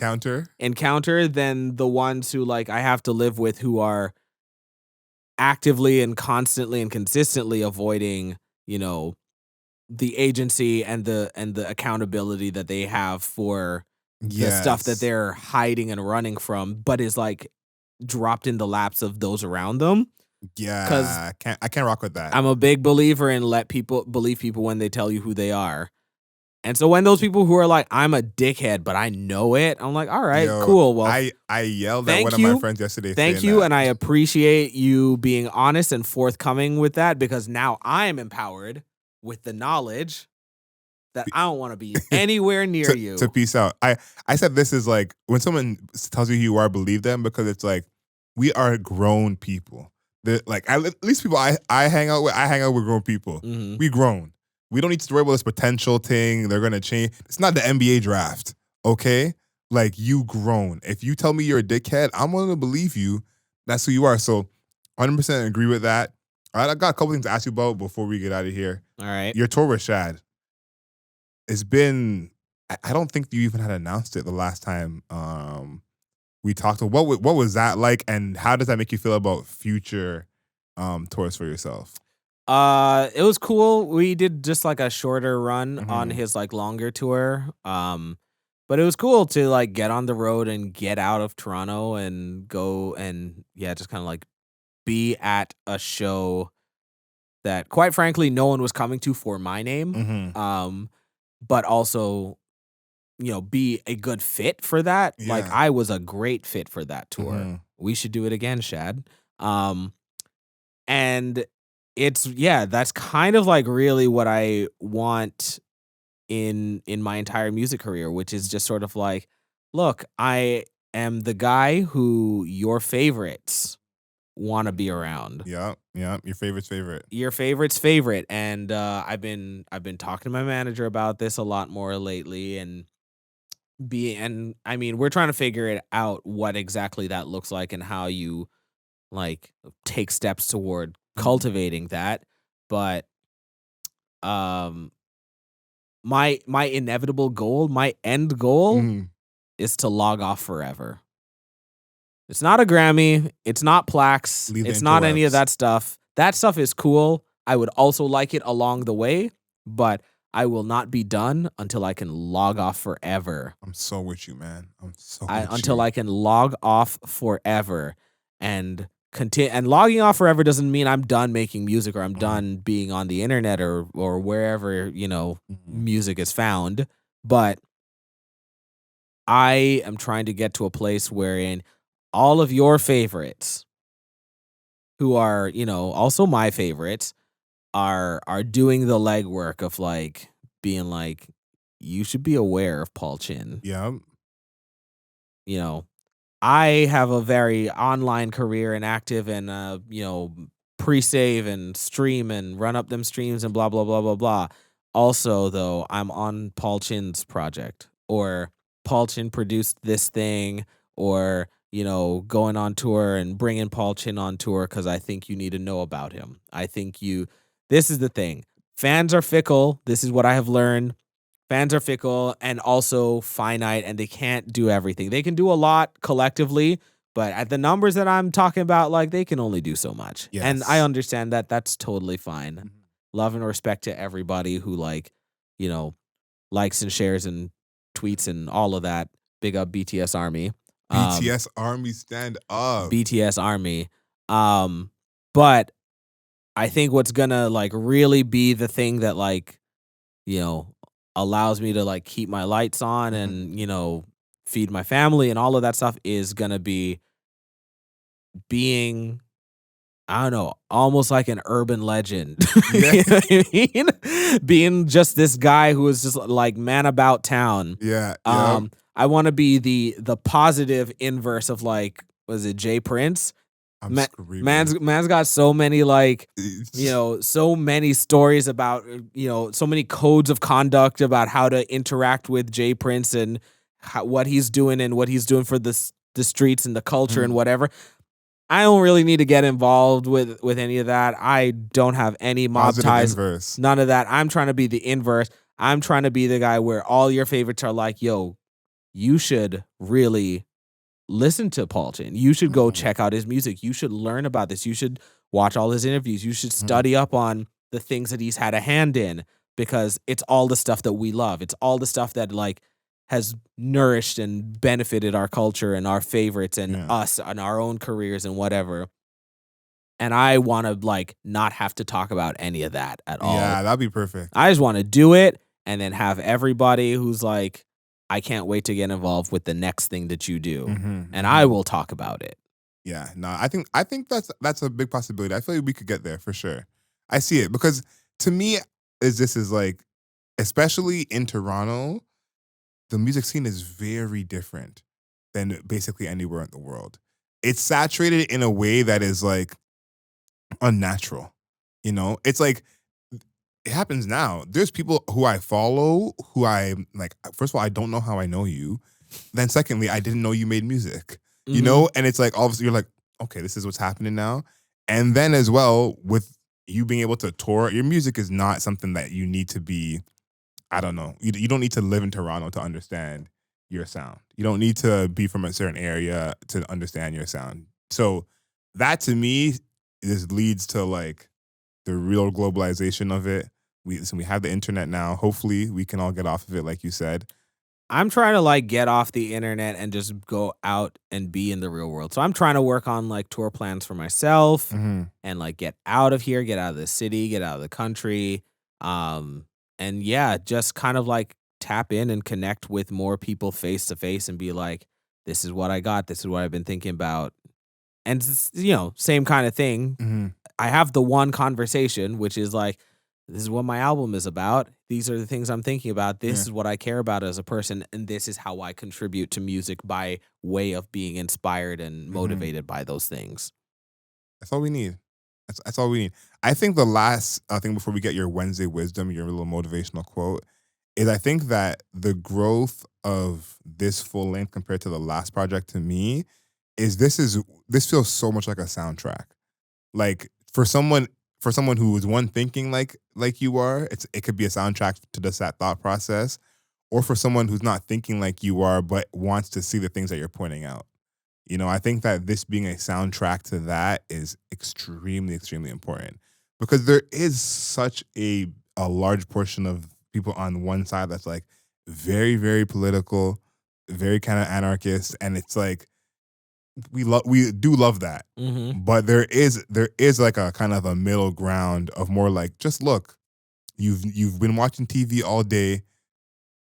encounter than the ones who like I have to live with who are actively and constantly and consistently avoiding, the agency and the accountability that they have for the stuff that Yes. they're hiding and running from, but is like dropped in the laps of those around them. Cause Yeah. I can't rock with that. I'm a big believer in let people believe people when they tell you who they are. And so when those people who are like, I'm a dickhead, but I know it, I'm like, all right, Yo, cool. Well, I yelled at one thank of my you. friends yesterday Thank saying you. that. And I appreciate you being honest and forthcoming with that, because now I am empowered with the knowledge that I don't want to be anywhere near to you. peace out. I said this is like when someone tells you who you are, believe them, because it's like we are grown people. Like at least people I hang out with, I hang out with grown people. Hmm. We grown. We don't need to worry about this potential thing. They're gonna change. It's not the NBA draft, okay? Like you grown. If you tell me you're a dickhead, I'm willing to believe you. That's who you are. So 100% agree with that. All right, I got a couple things to ask you about before we get out of here. All right. Your tour with Shad. It's been I don't think you even had announced it the last time we talked. What was that like, and how does that make you feel about future tours for yourself? It was cool. We did just like a shorter run on Hmm. his like longer tour. But it was cool to like get on the road and get out of Toronto and go and yeah, just kind of like be at a show that quite frankly no one was coming to for my name. Hmm. But also, be a good fit for that. Like Yeah. I was a great fit for that tour. Hmm. We should do it again, Shad. Um and it's yeah, that's kind of like really what I want in my entire music career, which is just sort of like, look, I am the guy who your favorites want to be around. Yeah. Yeah. Your favorite's favorite. Your favorite's favorite, and I've been talking to my manager about this a lot more lately, and I mean we're trying to figure it out what exactly that looks like and how you like take steps toward Mhm. cultivating that. But um my inevitable goal, my end goal Mhm. is to log off forever. It's not a Grammy, it's not plaques, Leave the it's not any of interwebs. that stuff. That stuff is cool. I would also like it along the way, but I will not be done until I can log off forever. I'm so with you, man. I'm so I with until you. I can log off forever and continue. And logging off forever doesn't mean I'm done making music or I'm Mhm, done being on the internet or wherever, mhm. music is found. But I am trying to get to a place wherein all of your favorites, who are, also my favorites, are doing the legwork of like being like, you should be aware of Paul Chin. Yeah. You know, I have a very online career and active and pre-save and stream and run up them streams and blah blah blah blah blah. Also, though, I'm on Paul Chin's project, or Paul Chin produced this thing, or going on tour and bringing Paul Chin on tour because I think you need to know about him. I think you. This is the thing. Fans are fickle. This is what I have learned. Fans are fickle and also finite, and they can't do everything. They can do a lot collectively, but at the numbers that I'm talking about, like, they can only do so much. And I Yes. understand that. That's totally fine. Mhm. Love and respect to everybody who you know, likes and shares and tweets and all of that. Big up BTS Army. Um, BTS Army stand up. BTS Army. Um, but I think what's gonna like really be the thing that you know, allows me to like keep my lights on Mhm. and, feed my family and all of that stuff is gonna be being, I don't know, almost like an urban legend. Yeah. You know what I mean? Being just this guy who is just like man about town. Yeah. Yep. I want to be the positive inverse of like, was it Jay Prince? I'm Ma- screaming. man's got so many so many stories about so many codes of conduct about how to interact with Jay Prince and what he's doing and what he's doing for the streets and the culture and Mhm. whatever. I don't really need to get involved with any of that. I don't have any mob Positive ties, inverse. none of that. I'm trying to be the inverse. I'm trying to be the guy where all your favorites are like, yo, you should really listen to Paul Chin. You should go Mhm. check out his music. You should learn about this. You should watch all his interviews. You should Mhm. study up on the things that he's had a hand in because it's all the stuff that we love. It's all the stuff that has nourished and benefited our culture and our favorites and Yeah. us and our own careers and whatever. And I want to not have to talk about any of that at all. Yeah, that'd be perfect. I just want to do it and then have everybody who's like, I can't wait to get involved with the next thing that you do. Mhm. And I Mhm. will talk about it. Yeah, no, I think that's a big possibility. I feel like we could get there for sure. I see it because to me, is like, especially in Toronto, the music scene is very different than basically anywhere in the world. It's saturated in a way that is like unnatural. It's like it happens now. There's people who I follow who I like. First of all, I don't know how I know you. Then, secondly, I didn't know you made music. Mhm. And it's like all of a sudden you're like, okay, this is what's happening now. And then as well with you being able to tour, your music is not something that you need to be. I don't know. You don't need to live in Toronto to understand your sound. You don't need to be from a certain area to understand your sound. So that to me this leads to like the real globalization of it. We have the internet now. Hopefully, we can all get off of it, like you said. I'm trying to get off the internet and just go out and be in the real world. So I'm trying to work on tour plans for myself Hmm. and get out of here, get out of the city, get out of the country. Um and yeah, just kind of tap in and connect with more people face to face and be like, this is what I got, this is what I've been thinking about. And same kind of thing. Hmm. I have the one conversation, which is like, this is what my album is about. These are the things I'm thinking about. This Yeah, is what I care about as a person. And this is how I contribute to music by way of being inspired and hmm, motivated by those things. that's all we need. That's all we need. I think the last thing before we get your Wednesday wisdom, your little motivational quote, is I think that the growth of this full length compared to the last project to me this feels so much like a soundtrack. Like for someone who is one thinking like you are, it could be a soundtrack to just that thought process, or for someone who's not thinking like you are but wants to see the things that you're pointing out. I think that this being a soundtrack to that is extremely, extremely important because there is such a large portion of people on one side that's like very, very political, very kind of anarchist, and it's like we do love that. Mm-hmm. But there is like a kind of a middle ground of more like, just look, you've been watching TV all day.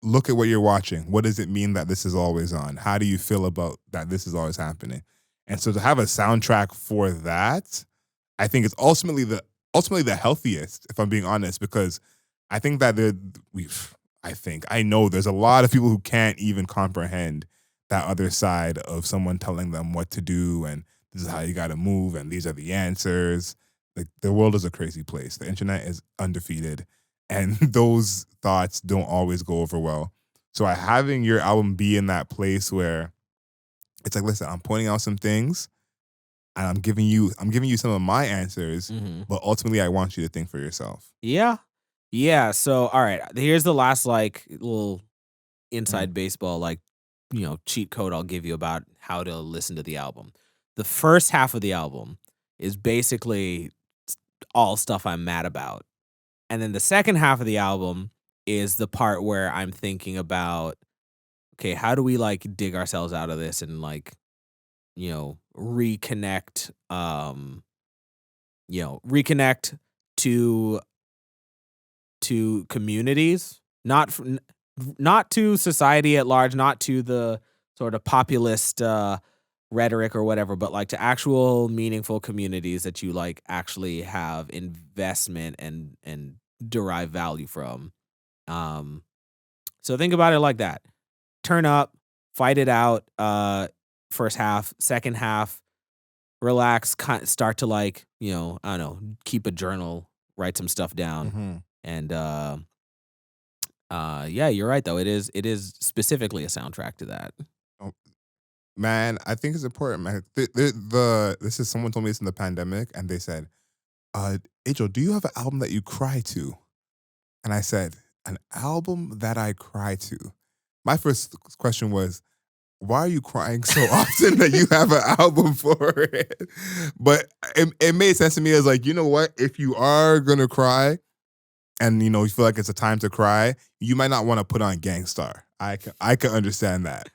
Look at what you're watching. What does it mean that this is always on? How do you feel about that this is always happening? And so to have a soundtrack for that, I think it's ultimately the healthiest, if I'm being honest, because I think that I know there's a lot of people who can't even comprehend that other side of someone telling them what to do and this is how you got to move and these are the answers. Like, the world is a crazy place. The internet is undefeated, and those thoughts don't always go over well. So having your album be in that place where it's like, listen, I'm pointing out some things and I'm giving you some of my answers, Mm-hmm. but ultimately I want you to think for yourself. Yeah. Yeah. So, all right. Here's the last like little inside Mm. baseball, like, cheat code I'll give you about how to listen to the album. The first half of the album is basically all stuff I'm mad about. And then the second half of the album is the part where I'm thinking about, okay, how do we like dig ourselves out of this and like, reconnect, reconnect to communities, not to society at large, not to the sort of populist rhetoric or whatever, but like to actual meaningful communities that you like actually have investment and derive value from. Um, so think about it like that. Turn up, fight it out. First half, second half, relax, start to like, I don't know, keep a journal, write some stuff down, Mm-hmm. and yeah, you're right though. It is specifically a soundtrack to that. Oh, man, I think it's important, man. This is someone told me this in the pandemic, and they said, Angel, do you have an album that you cry to? And I said, an album that I cry to. My first question was, why are you crying so often that you have an album for it? But it made sense to me as like, you know what? If you are gonna cry and you feel like it's a time to cry, you might not want to put on Gangstar. I can understand that.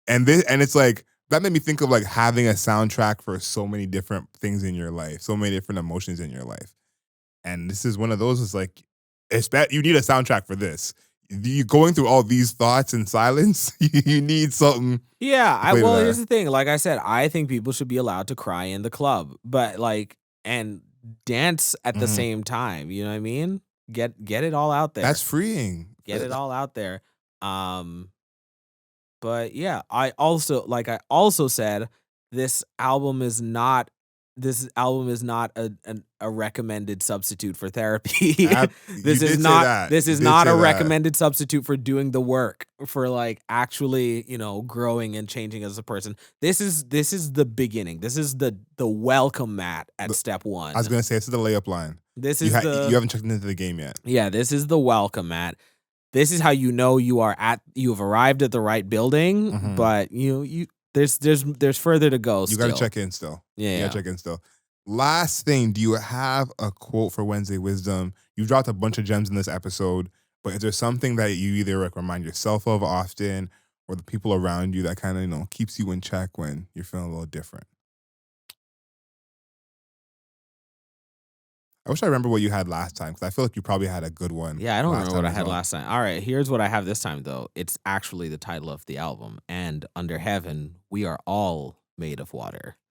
And it's like that made me think of like having a soundtrack for so many different things in your life, so many different emotions in your life. And this is one of those. It's like, you need a soundtrack for this. You going through all these thoughts in silence. You need something. Yeah, To play to here's that. the thing. Like I said, I think people should be allowed to cry in the club, but like and dance at the Mhm. same time. You know what I mean? Get it all out That's there. freeing. Get it all out there. Um, but yeah, I also said this album is not a recommended substitute for therapy. You did say that. This You is did not say a that. recommended substitute for doing the work for like actually, growing and changing as a person. This is the beginning. This is the welcome mat at The- step I was 1. gonna say it's the layup line. This You is you the haven't checked into the game yet. Yeah, this is the welcome mat. This is how you know you've arrived at the right building, Mhm. but there's further to go You got to still. check in still. You got Yeah. to check in still. Last thing, do you have a quote for Wednesday Wisdom? You've dropped a bunch of gems in this episode, but is there something that you either like remind yourself of often or the people around you that kind of, keeps you in check when you're feeling a little different? I wish I remember what you had last time because I feel like you probably had a good one Yeah, I don't last remember what time I as had well. last time. All right, here's what I have this time though. It's actually the title of the album. And under heaven, we are all made of water. I,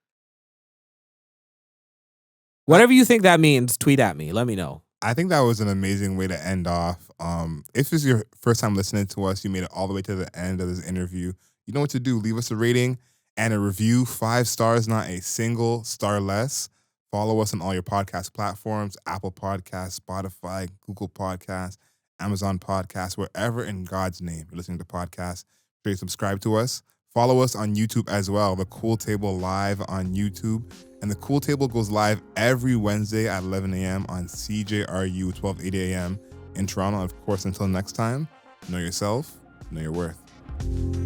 Whatever you think that means, tweet at me. Let me know. I think that was an amazing way to end off. If this is your first time listening to us, you made it all the way to the end of this interview. You know what to do. Leave us a rating and a review. 5 stars, not a single star less. Follow us on all your podcast platforms: Apple Podcasts, Spotify, Google Podcasts, Amazon Podcasts, wherever in God's name you're listening to podcasts. Sure you subscribe to us. Follow us on YouTube as well. The Cool Table live on YouTube. And the Cool Table goes live every Wednesday at 11 a.m. on CJRU 1280 a.m. in Toronto. Of course, until next time, know yourself, know your worth.